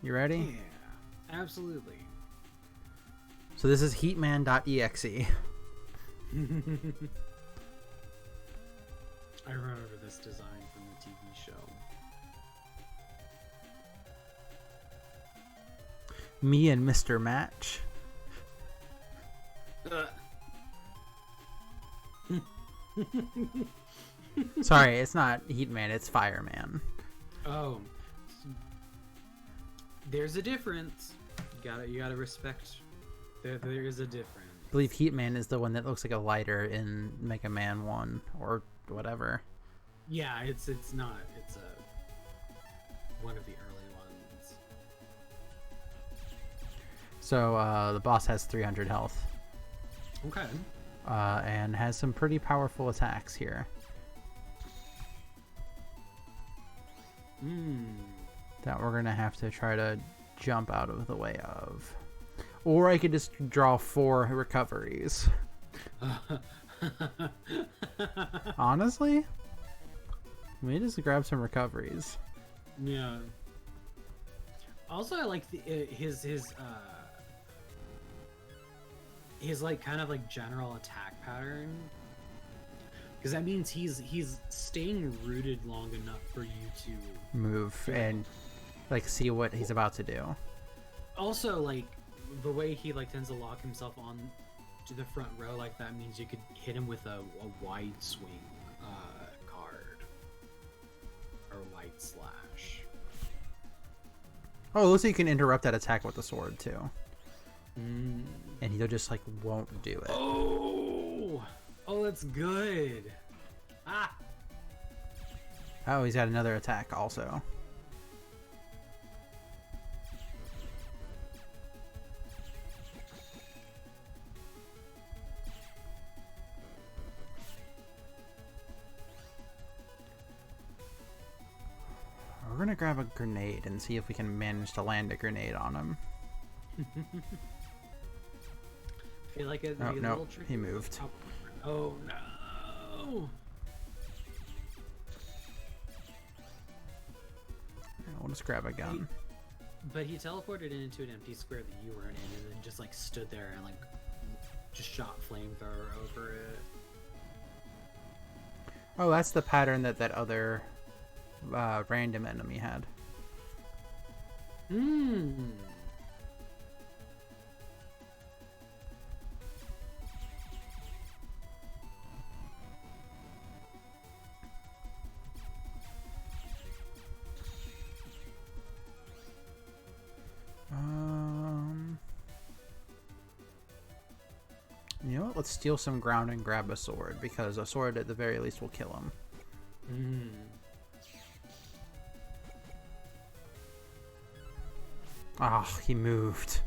You ready? Yeah, absolutely. So this is Heatman.exe. I remember this design from the TV show. Me and Mr. Match. Sorry, it's not Heatman, it's Fireman. Oh. There's a difference. You gotta respect. There is a difference. I believe Heatman is the one that looks like a lighter in Mega Man 1 or whatever. Yeah, it's not. It's one of the early ones. So the boss has 300 health. Okay. And has some pretty powerful attacks here. That we're gonna have to try to jump out of the way of. Or I could just draw 4 recoveries. Honestly? Let me just grab some recoveries. Yeah. Also, I like his like kind of like general attack pattern, because that means he's staying rooted long enough for you to move and like see what he's about to do. Also, like the way he like tends to lock himself on to the front row, like that means you could hit him with a wide swing card or wide slash. Oh, it looks like you can interrupt that attack with the sword too. And he'll just like won't do it. Oh, that's good. Oh, he's got another attack also. We're gonna grab a grenade and see if we can manage to land a grenade on him. I feel like it'd oh be a no, little tricky. he moved. Oh no! We'll just grab a gun. But he teleported into an empty square that you weren't in, and then just like stood there and like just shot flamethrower over it. Oh, that's the pattern that other random enemy had. Hmm. You know what? Let's steal some ground and grab a sword, because a sword at the very least will kill him. Hmm. Ah, he moved.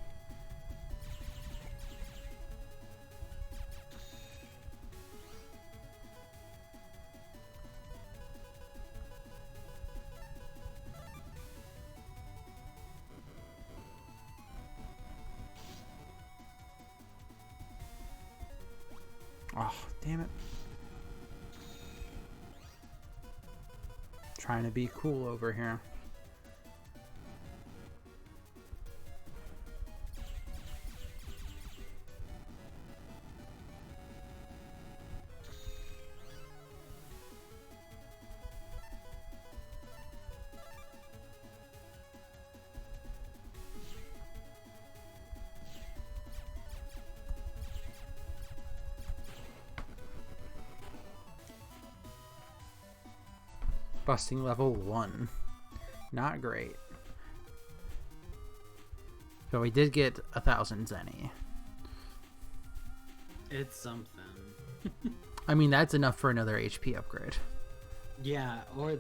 Oh, damn it. Trying to be cool over here. Busting level 1. Not great. But we did get 1,000 zenny. It's something. I mean, that's enough for another HP upgrade. Yeah, or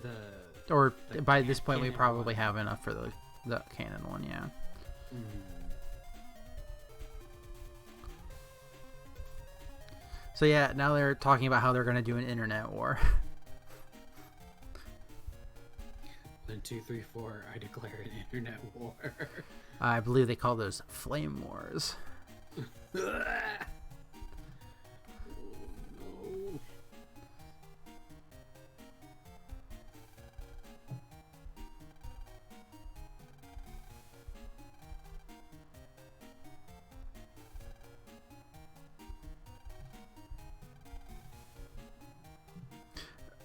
Or the by this point, we cannon probably one. have enough for the cannon one, yeah. So yeah, now they're talking about how they're going to do an internet war. 1, 2, 3, 4. I declare an internet war. I believe they call those flame wars. No.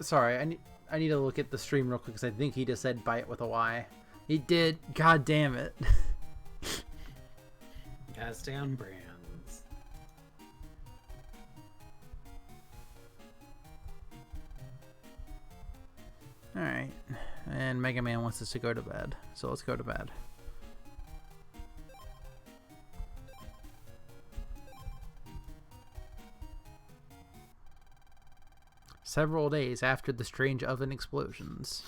Sorry, I need to look at the stream real quick, because I think he just said "buy it with a Y." He did. God damn it. Gotta stay on brands. Alright. And Mega Man wants us to go to bed. So let's go to bed. Several days after the strange oven explosions.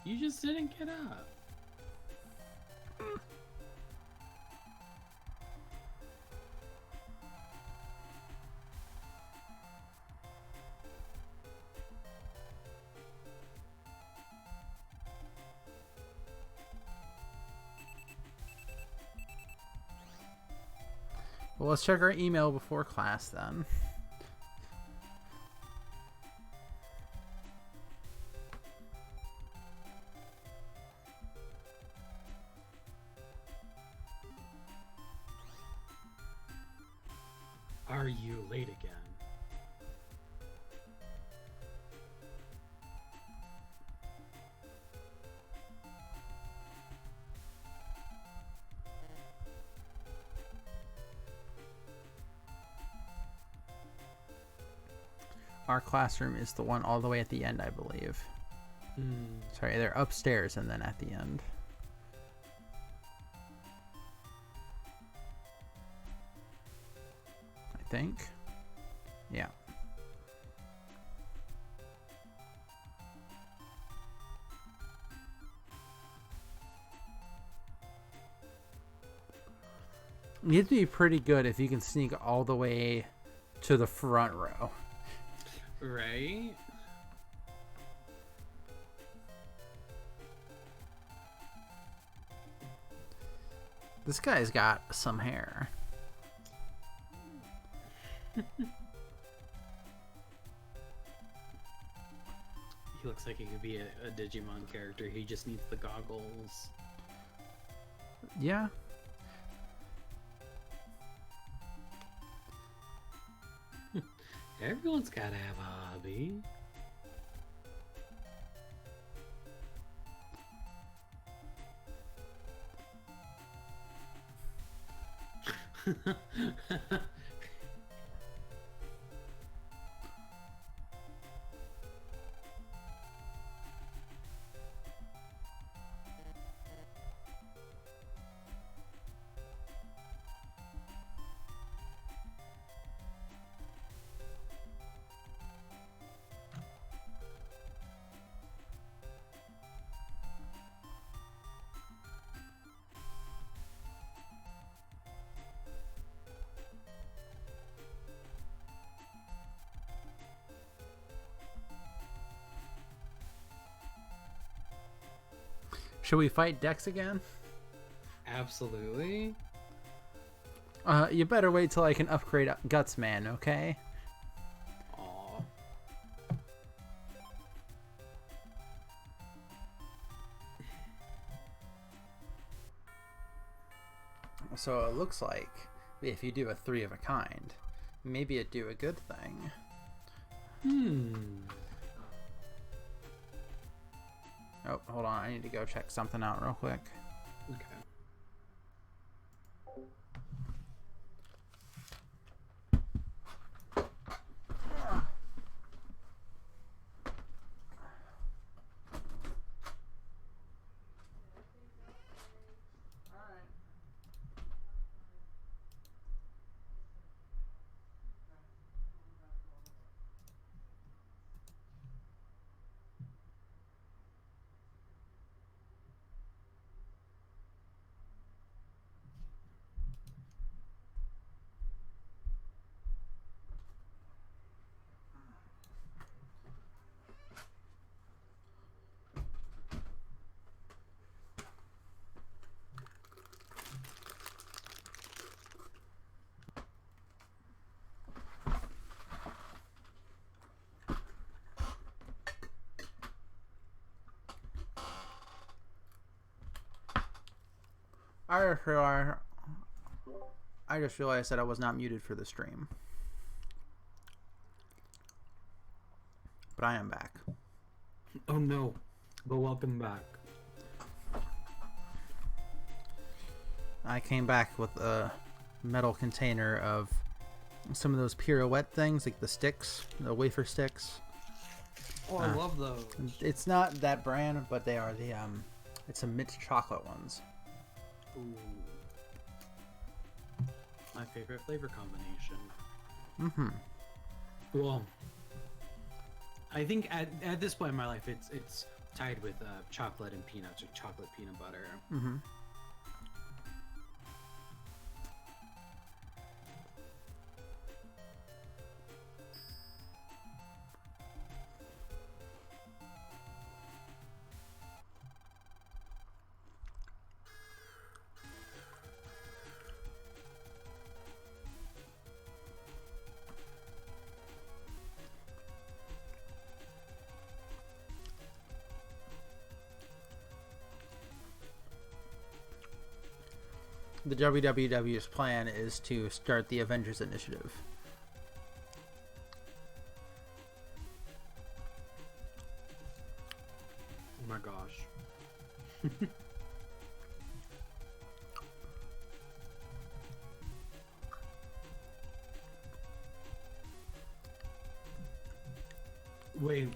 You just didn't get up. Well, let's check our email before class then. Are you late again? Our classroom is the one all the way at the end, I believe. Sorry, they're upstairs and then at the end. I think. Yeah. You have to be pretty good if you can sneak all the way to the front row. Right? This guy's got some hair. He looks like he could be a Digimon character. He just needs the goggles. Yeah. Everyone's gotta have a hobby. Should we fight Dex again? Absolutely. You better wait till I can upgrade Gutsman, okay? Aw. So it looks like if you do a 3 of a kind, maybe it'd do a good thing. Oh, hold on. I need to go check something out real quick. Okay. I just realized that I was not muted for the stream. But I am back. Oh no, but welcome back. I came back with a metal container of some of those pirouette things, like the sticks, the wafer sticks. Oh, I love those. It's not that brand, but they are the it's some mint chocolate ones. Ooh. My favorite flavor combination. Well, I think at this point in my life, it's tied with chocolate and peanuts, or chocolate peanut butter. The WWW's plan is to start the Avengers Initiative. Oh my gosh. Wait.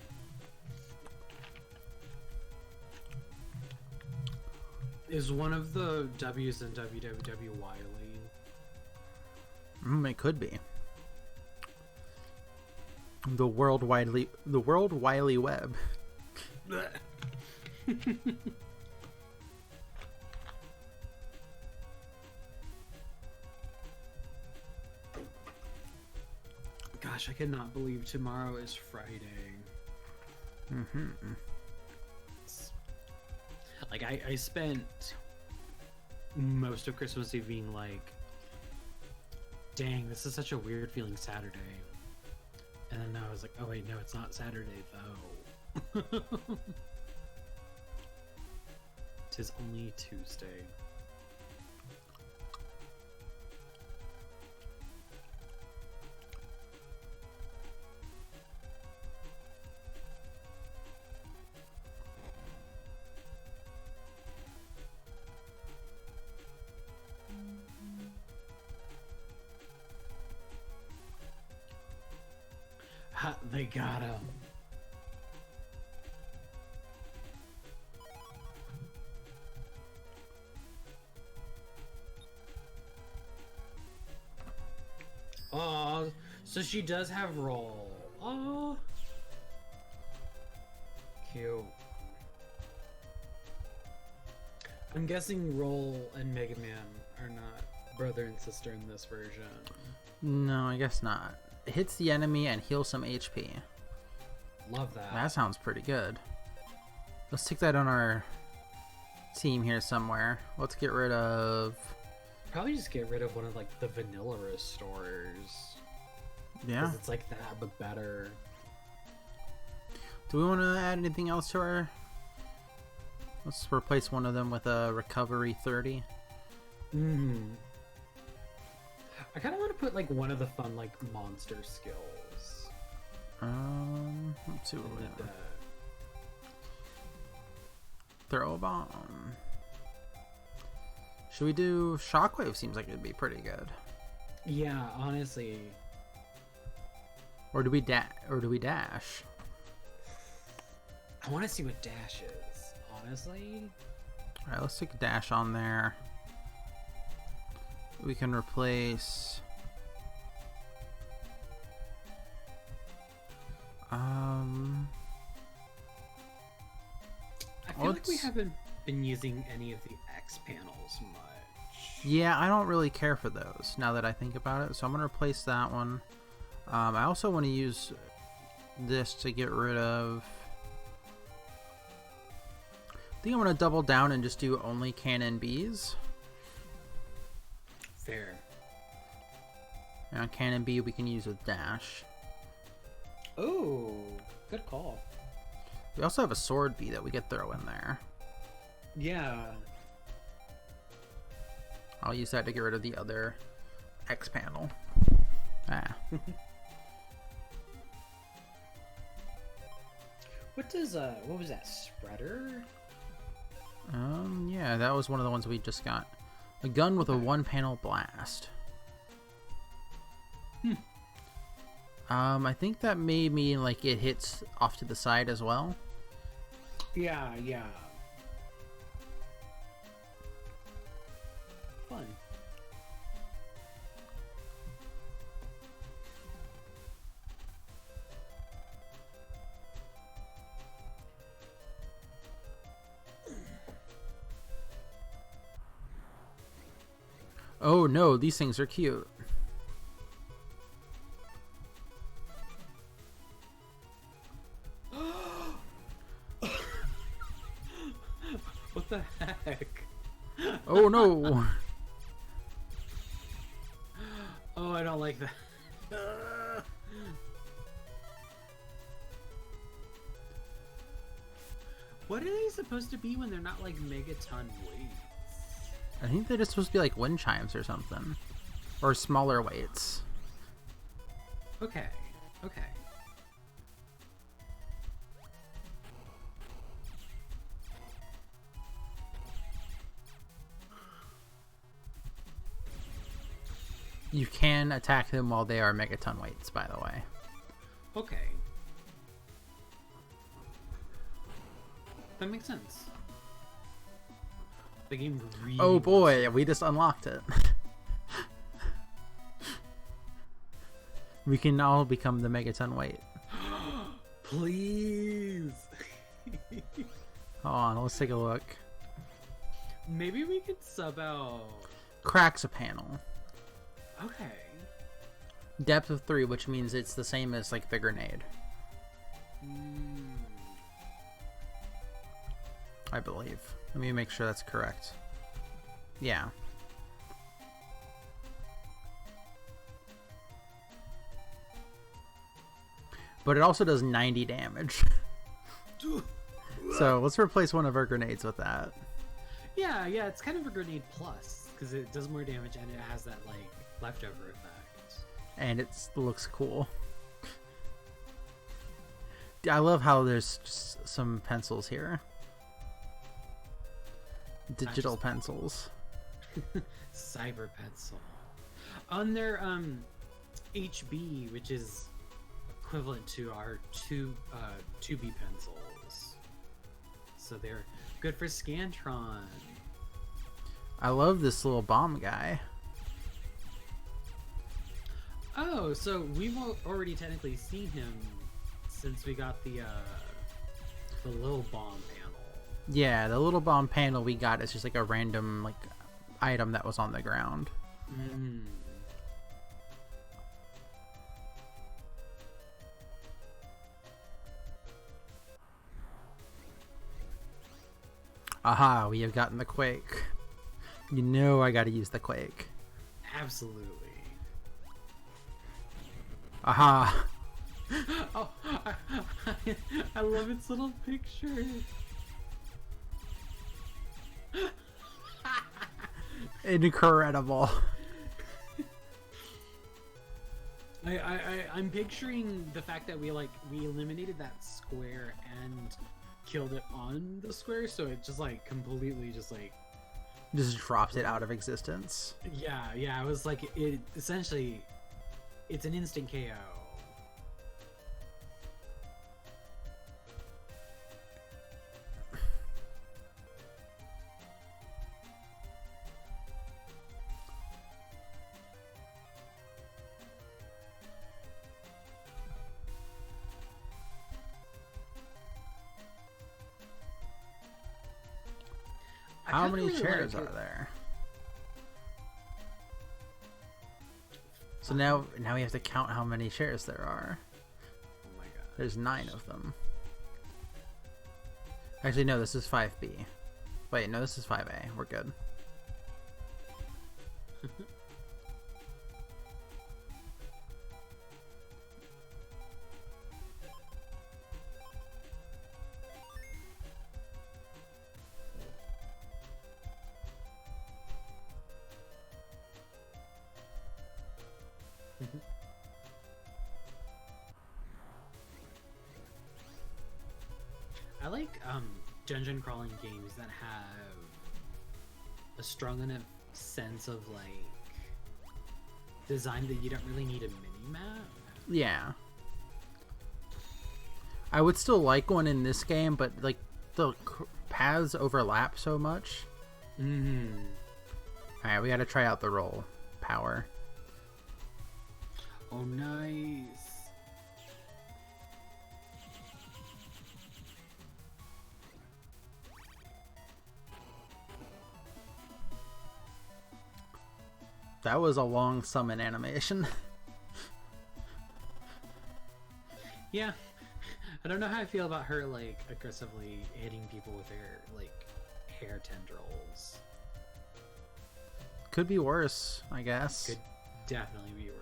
Is one of the W's in WWW Wiley? It could be. The World Wily Web. Gosh, I cannot believe tomorrow is Friday. Like I spent most of Christmas Eve being like, dang, this is such a weird feeling Saturday. And then I was like, oh wait, no, it's not Saturday though. Tis only Tuesday. Ha, they got him. Oh, so she does have roll. Oh, cute. I'm guessing Roll and Mega Man are not brother and sister in this version. No, I guess not. It hits the enemy and heals some HP. Love that. That sounds pretty good. Let's stick that on our team here somewhere. Let's get rid of... Probably just get rid of one of like the vanilla restores. Yeah. 'Cause it's like that, but better. Do we want to add anything else to our... Let's replace one of them with a recovery 30. I kind of want to put like one of the fun like monster skills. Let's see what we have. Throw a bomb. Should we do Shockwave? Seems like it'd be pretty good. Yeah, honestly. Or do we dash? I want to see what dash is. Honestly. All right, let's stick dash on there. We can replace. I feel like we haven't been using any of the X panels much. Yeah, I don't really care for those now that I think about it, so I'm gonna replace that one. I also want to use this to get rid of. I think I'm gonna double down and just do only cannon Bs. Fair. And on cannon B we can use with dash. Oh, good call. We also have a sword B that we could throw in there. Yeah. I'll use that to get rid of the other X panel. Ah. What was that, spreader? Yeah, that was one of the ones we just got. A gun with a one-panel blast. I think that may mean like it hits off to the side as well. Yeah. Fun. Oh no, these things are cute. What the heck? Oh no. Oh, I don't like that. What are they supposed to be when they're not like megaton weights? I think they're just supposed to be like wind chimes or something. Or smaller weights. Okay. You can attack them while they are megaton weights, by the way. Okay. That makes sense. The game really... Oh boy, we just unlocked it. We can all become the megaton weight. Please. Hold on, let's take a look. Maybe we could sub out... Cracks a panel. Okay. Depth of 3, which means it's the same as like the grenade. I believe. Let me make sure that's correct. Yeah. But it also does 90 damage. So let's replace one of our grenades with that. Yeah, it's kind of a grenade plus because it does more damage and it has that like leftover effect. And it looks cool. I love how there's just some pencils here. Digital pencils. Cyber pencil. On their HB, which is equivalent to our 2B pencils. So they're good for Scantron. I love this little bomb guy. Oh, so we've already technically seen him since we got the little bomb panel. Yeah, the little bomb panel we got is just like a random like item that was on the ground. Mm. Aha, we have gotten the Quake. You know I gotta use the Quake. Absolutely. Aha! Oh, I love its little picture. Incredible. I'm picturing the fact that we eliminated that square and killed it on the square, so it just like completely Just dropped it out of existence. Yeah, it was like it essentially it's an instant KO. How many chairs are there? So now we have to count how many chairs there are. Oh my god. There's 9 of them. Actually, no, this is 5B. Wait, no, this is 5A. We're good. I like dungeon crawling games that have a strong enough sense of like design that you don't really need a mini map. Yeah. I would still like one in this game, but like the paths overlap so much. Mm-hmm. Alright, we gotta try out the roll power. Oh, nice. That was a long summon animation. Yeah. I don't know how I feel about her like aggressively hitting people with her like hair tendrils. Could be worse, I guess. Could definitely be worse.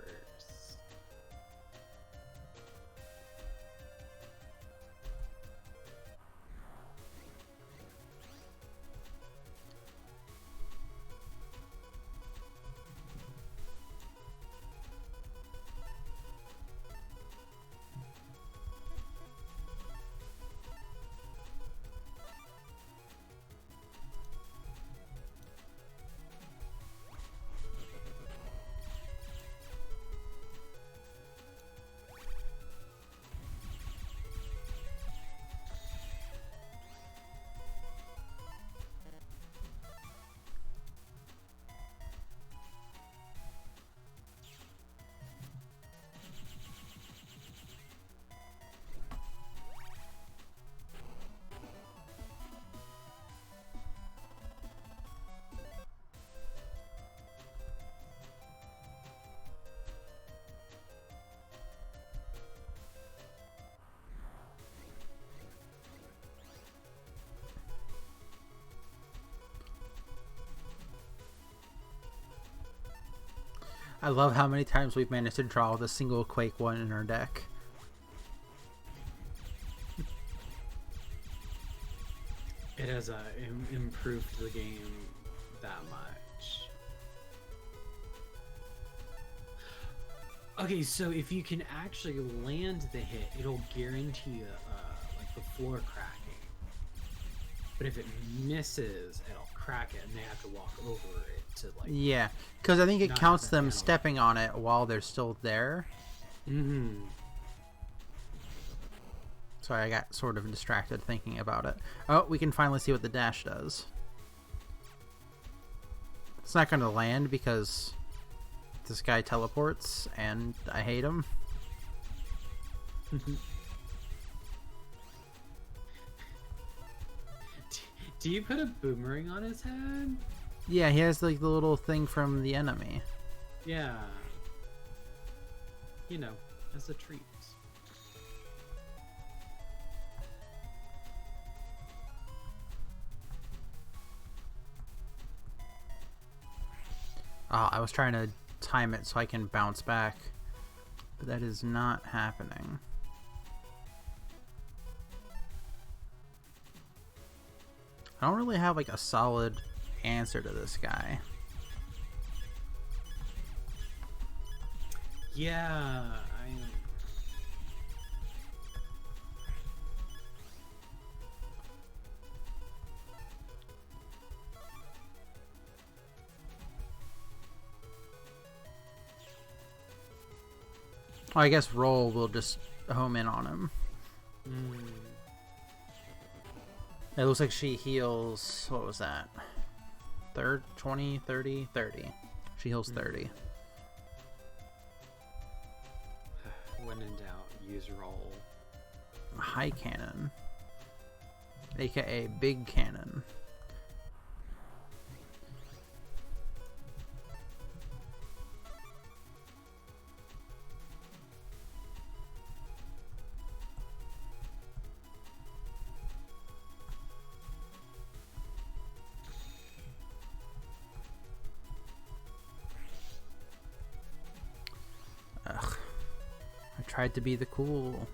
I love how many times we've managed to draw with a single Quake one in our deck. It has improved the game that much. Okay, so if you can actually land the hit, it'll guarantee like the floor cracking. But if it misses, it'll crack it, and they have to walk over it to like. Yeah, because I think it counts them stepping on it while they're still there. Mm-hmm. Sorry, I got sort of distracted thinking about it. Oh, we can finally see what the dash does. It's not going to land because this guy teleports, and I hate him. Do you put a boomerang on his head? Yeah, he has like the little thing from the enemy. Yeah. You know, as a treat. Oh, I was trying to time it so I can bounce back, but that is not happening. I don't really have like a solid answer to this guy. Yeah, Well, I guess roll will just home in on him. It looks like she heals, what was that? 20, 30, 30. She heals 30. When in doubt, use roll. High cannon. AKA big cannon. Ugh. I tried to be the cool.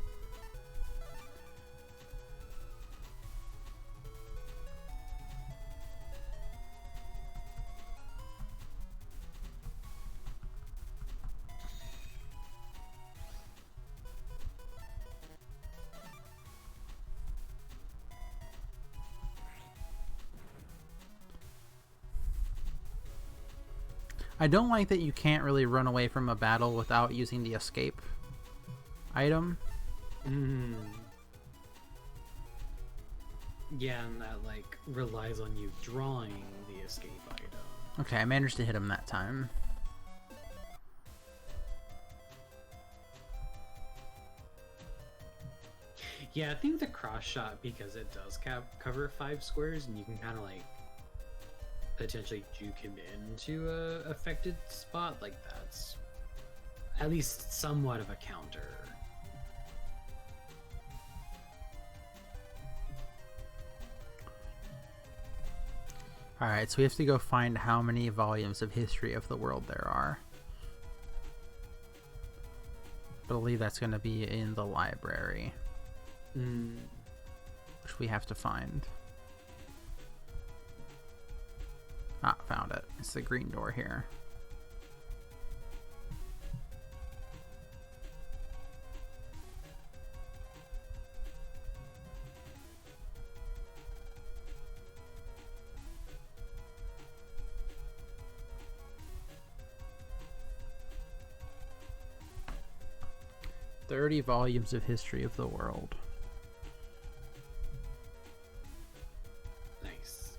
I don't like that you can't really run away from a battle without using the escape item. Yeah, and that like relies on you drawing the escape item. Okay, I managed to hit him that time. Yeah, I think the cross shot, because it does cover 5 squares, and you can kind of like potentially juke him into a affected spot, like that's at least somewhat of a counter. Alright, so we have to go find how many volumes of History of the World there are. I believe that's going to be in the library. Which we have to find. Ah, found it. It's the green door here. "30 volumes of History of the World." Nice.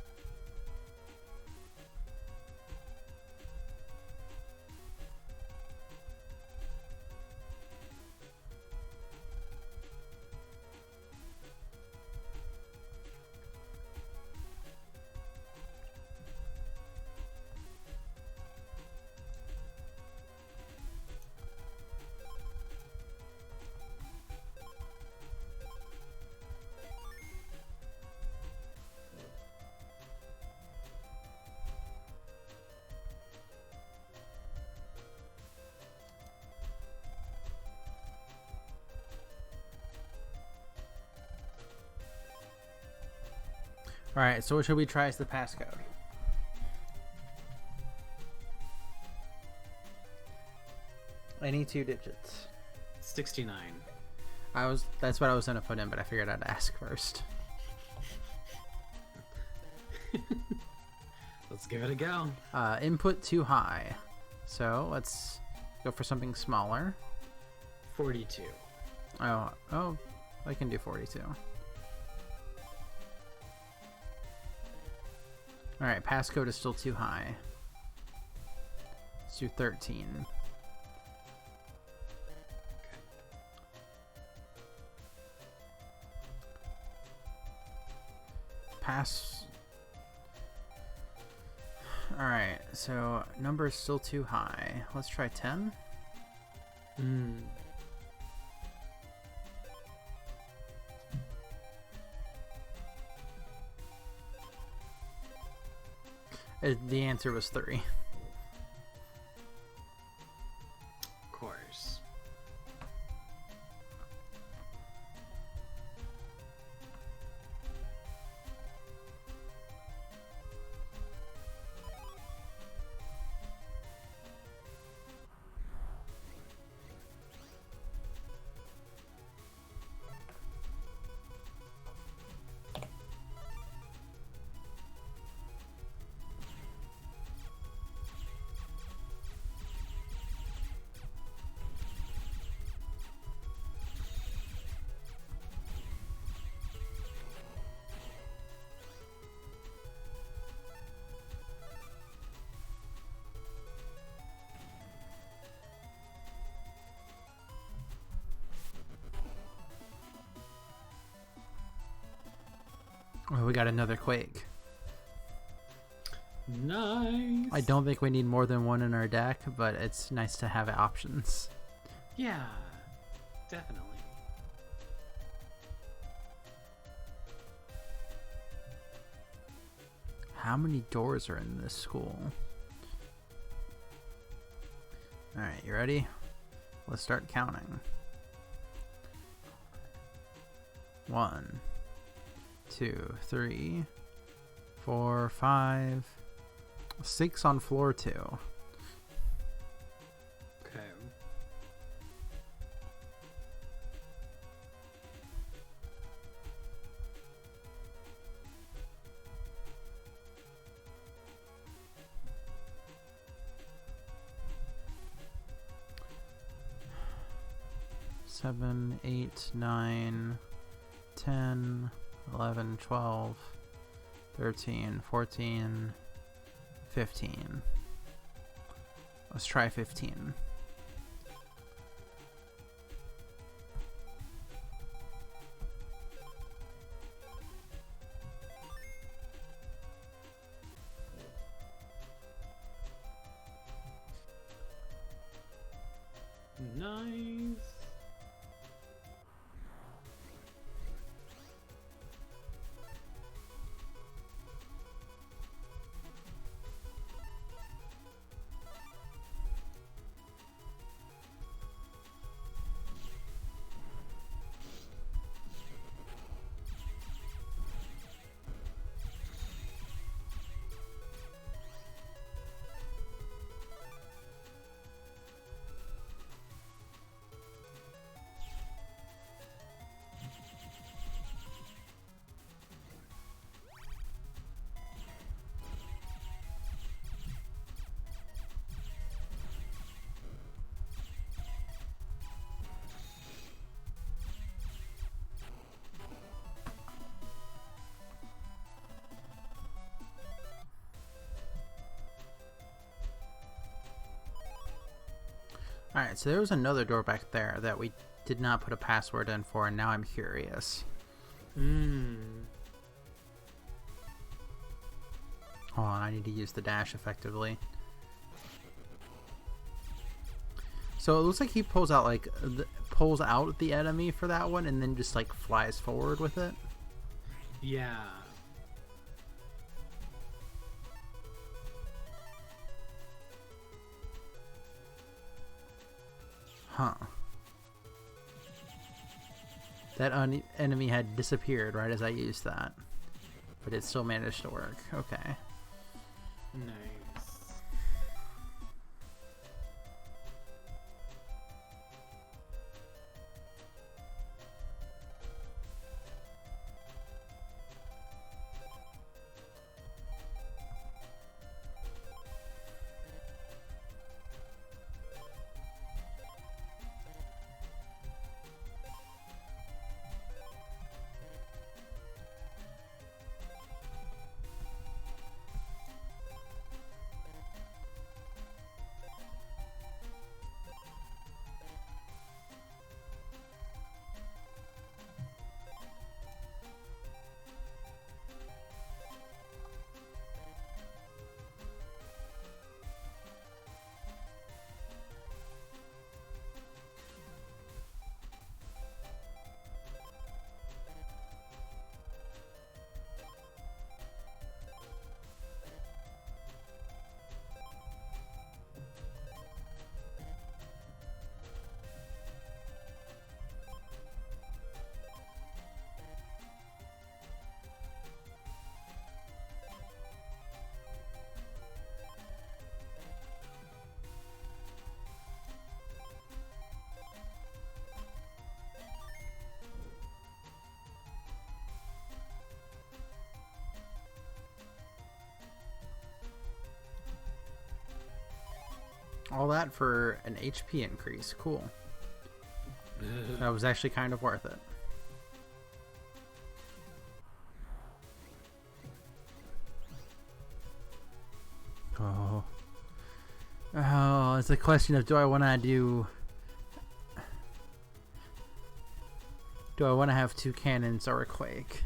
All right, so what should we try as the passcode? Any 2 digits. 69. That's what I was gonna put in, but I figured I'd ask first. Let's give it a go. Input too high. So let's go for something smaller. 42. Oh, I can do 42. Alright, passcode is still too high. Let's do 13. Pass. Alright, so number is still too high. Let's try 10. The answer was 3. Of course. Oh, we got another Quake. Nice. I don't think we need more than one in our deck, but it's nice to have options. Yeah, definitely. How many doors are in this school? Alright, you ready? Let's start counting. 1, 2, 3, 4, 5, 6 on floor 2. Okay. Seven, 8, 9, 10, 11, 12, 13, 14, 15. Let's try 15. Nice. Alright, so there was another door back there that we did not put a password in for, and now I'm curious. Hold on, I need to use the dash effectively. So it looks like he pulls out pulls out the enemy for that one and then just like flies forward with it. Yeah. Huh. That enemy had disappeared right as I used that. But it still managed to work. Okay. Nice. All that for an HP increase. Cool. That was actually kind of worth it. Oh. Oh, it's a question of do I want to have 2 cannons or a quake?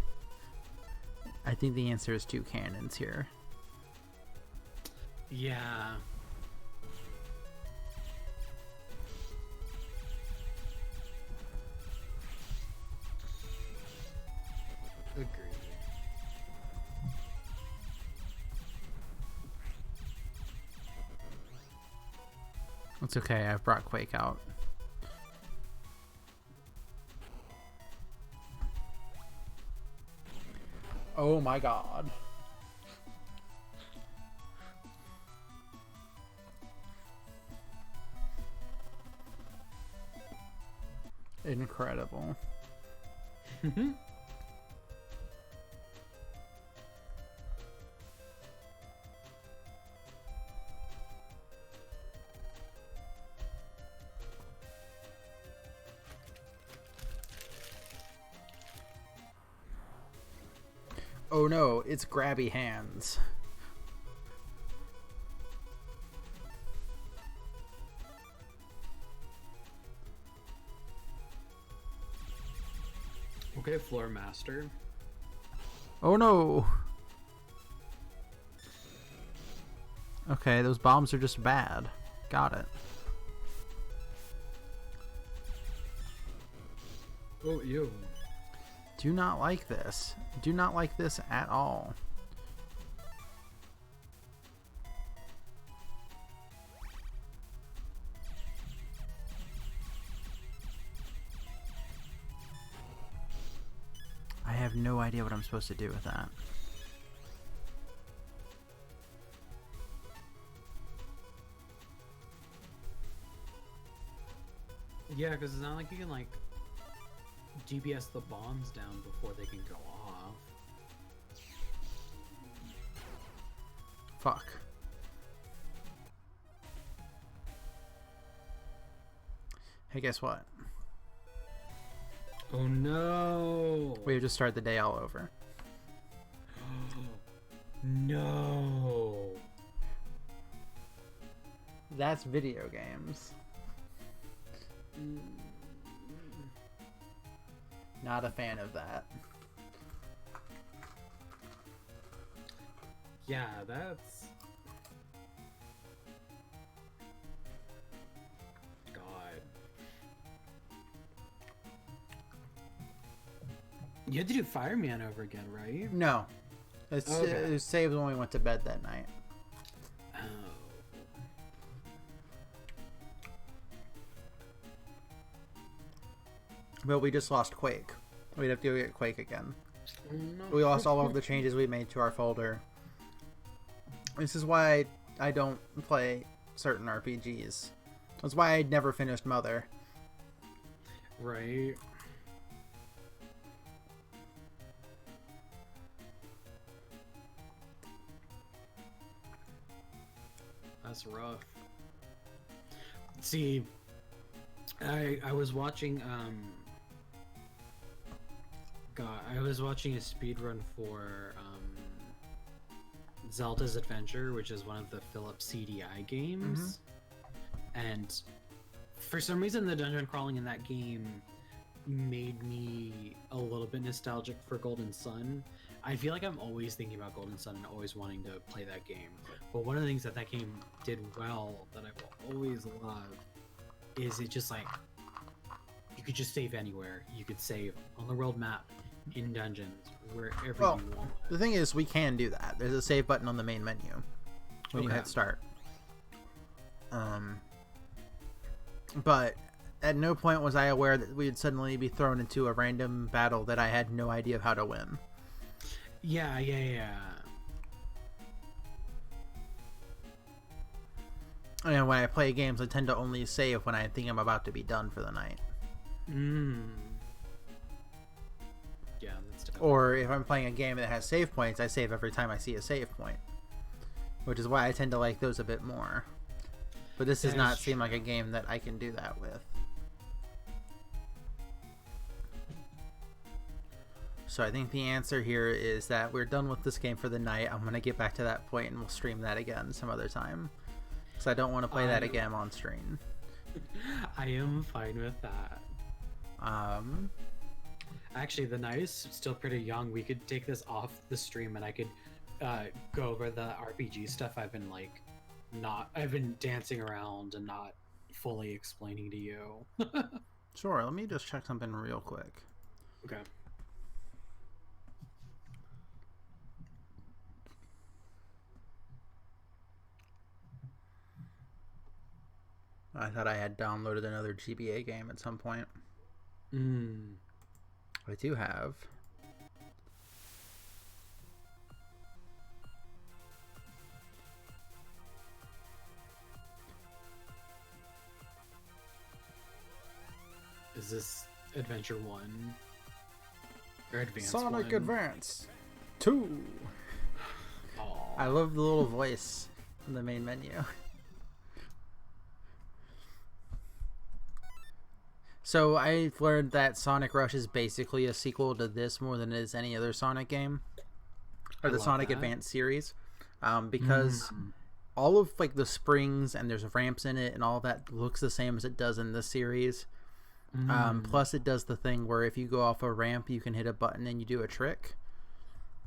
I think the answer is 2 cannons here. Yeah. Agreed. It's okay, I've brought Quake out. Oh my god. Incredible. Oh no, it's grabby hands. Okay, Floor Master. Oh no! Okay, those bombs are just bad. Got it. Oh, ew. Do not like this. Do not like this at all. I have no idea what I'm supposed to do with that. Yeah, because it's not like you can, like, GPS the bombs down before they can go off. Fuck. Hey, guess what? Oh no! We have to start the day all over. No! That's video games. Not a fan of that. Yeah, that's... God. You had to do Fireman over again, right? No. It's, Okay. It was saved when we went to bed that night. Oh. But we just lost Quake. We'd have to go get Quake again. No. We lost all of the changes we made to our folder. This is why I don't play certain RPGs. That's why I never finished Mother. Right. That's rough. See, I was watching I was watching a speedrun for Zelda's Adventure, which is one of the Philips CDI games. And for some reason the dungeon crawling in that game made me a little bit nostalgic for Golden Sun. I feel like I'm always thinking about Golden Sun and always wanting to play that game. But one of the things that game did well that I will always love is it just like you could just save anywhere. You could save on the world map, in dungeons, wherever you want. The thing is, we can do that. There's a save button on the main menu when you hit start. But at no point was I aware that we'd suddenly be thrown into a random battle that I had no idea of how to win. Yeah. And when I play games, I tend to only save when I think I'm about to be done for the night. Yeah, that's definitely... Or if I'm playing a game that has save points, I save every time I see a save point. Which is why I tend to like those a bit more. But this does not seem like a game that I can do that with. So I think the answer here is that we're done with this game for the night. I'm going to get back to that point and we'll stream that again some other time. Because I don't want to play that again on stream. I am fine with that. Actually, the night is still pretty young. We could take this off the stream and I could go over the RPG stuff I've been dancing around and not fully explaining to you. Sure, let me just check something real quick. Okay. I thought I had downloaded another GBA game at some point. I do have. Is this Adventure 1? Or Advance Sonic 1? Advance 2. Aww. I love the little voice in the main menu. So I've learned that Sonic Rush is basically a sequel to this more than it is any other Sonic game, or the Sonic Advance series, because all of like the springs and there's ramps in it and all that looks the same as it does in this series. Plus it does the thing where if you go off a ramp you can hit a button and you do a trick.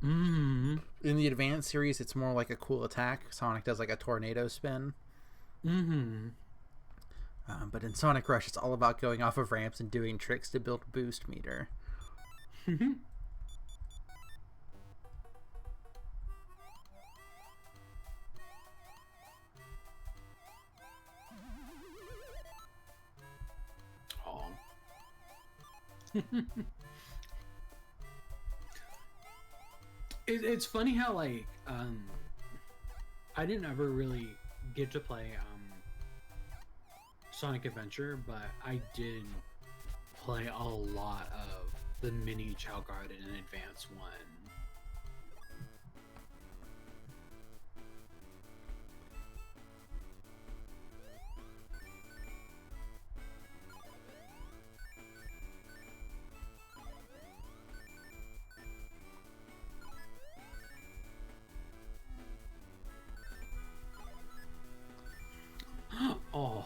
In the Advance series it's more like a cool attack. Sonic does like a tornado spin. But in Sonic Rush, it's all about going off of ramps and doing tricks to build boost meter. It's funny how like I didn't ever really get to play Sonic Adventure, but I did play a lot of the mini Chao Garden and Advance 1. Oh.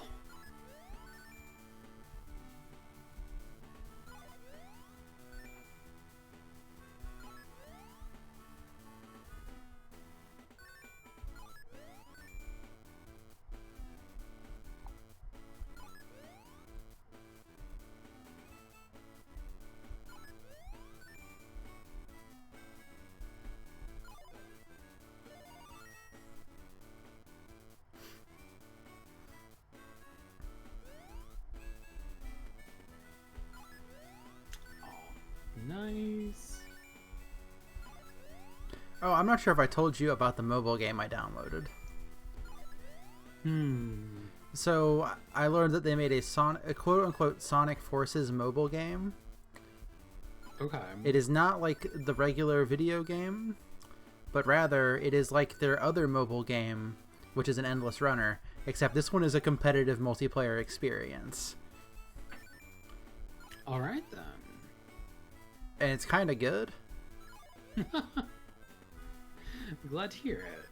I'm not sure if I told you about the mobile game I downloaded. So I learned that they made a quote-unquote Sonic Forces mobile game. Okay. It is not like the regular video game, but rather it is like their other mobile game, which is an endless runner, except this one is a competitive multiplayer experience. All right, then. And it's kind of good. Glad to hear it.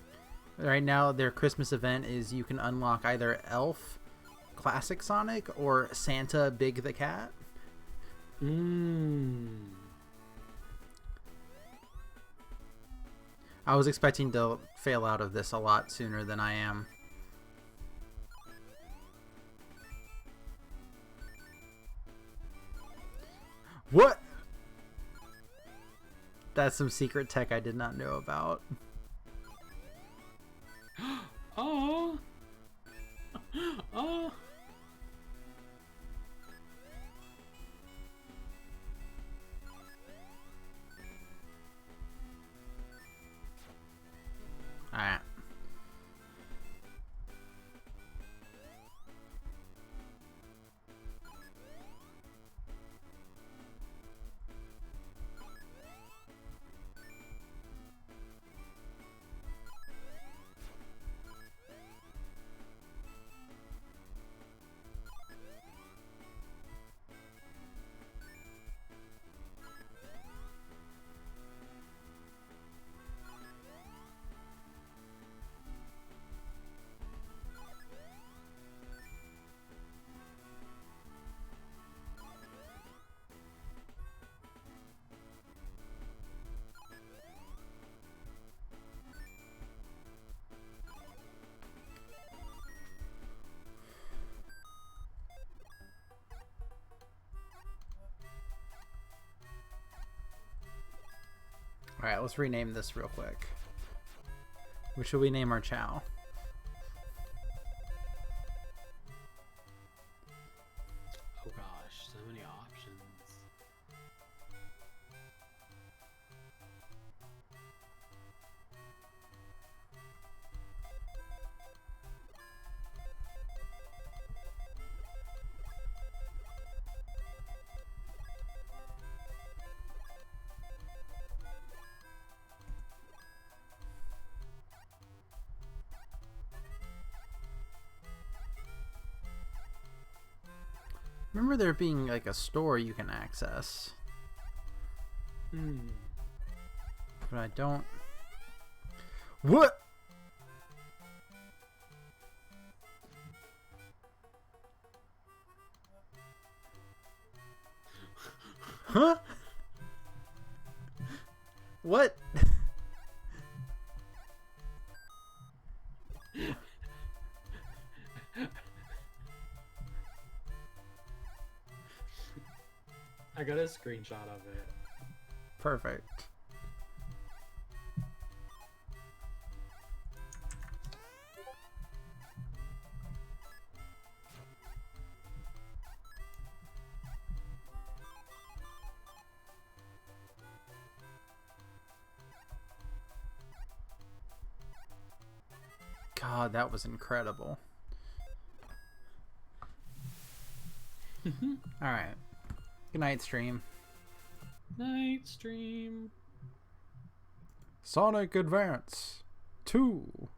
Right now, their Christmas event is you can unlock either Elf, Classic Sonic, or Santa Big the Cat. I was expecting to fail out of this a lot sooner than I am. What? That's some secret tech I did not know about. Oh. Oh. Alright. Alright, let's rename this real quick. What should we name our chow? Oh gosh, so many options. Remember there being like a store you can access. But I don't... What? Huh? What? I got a screenshot of it. Perfect. God, that was incredible. Alright. Good night, stream. Night stream. Sonic Advance 2.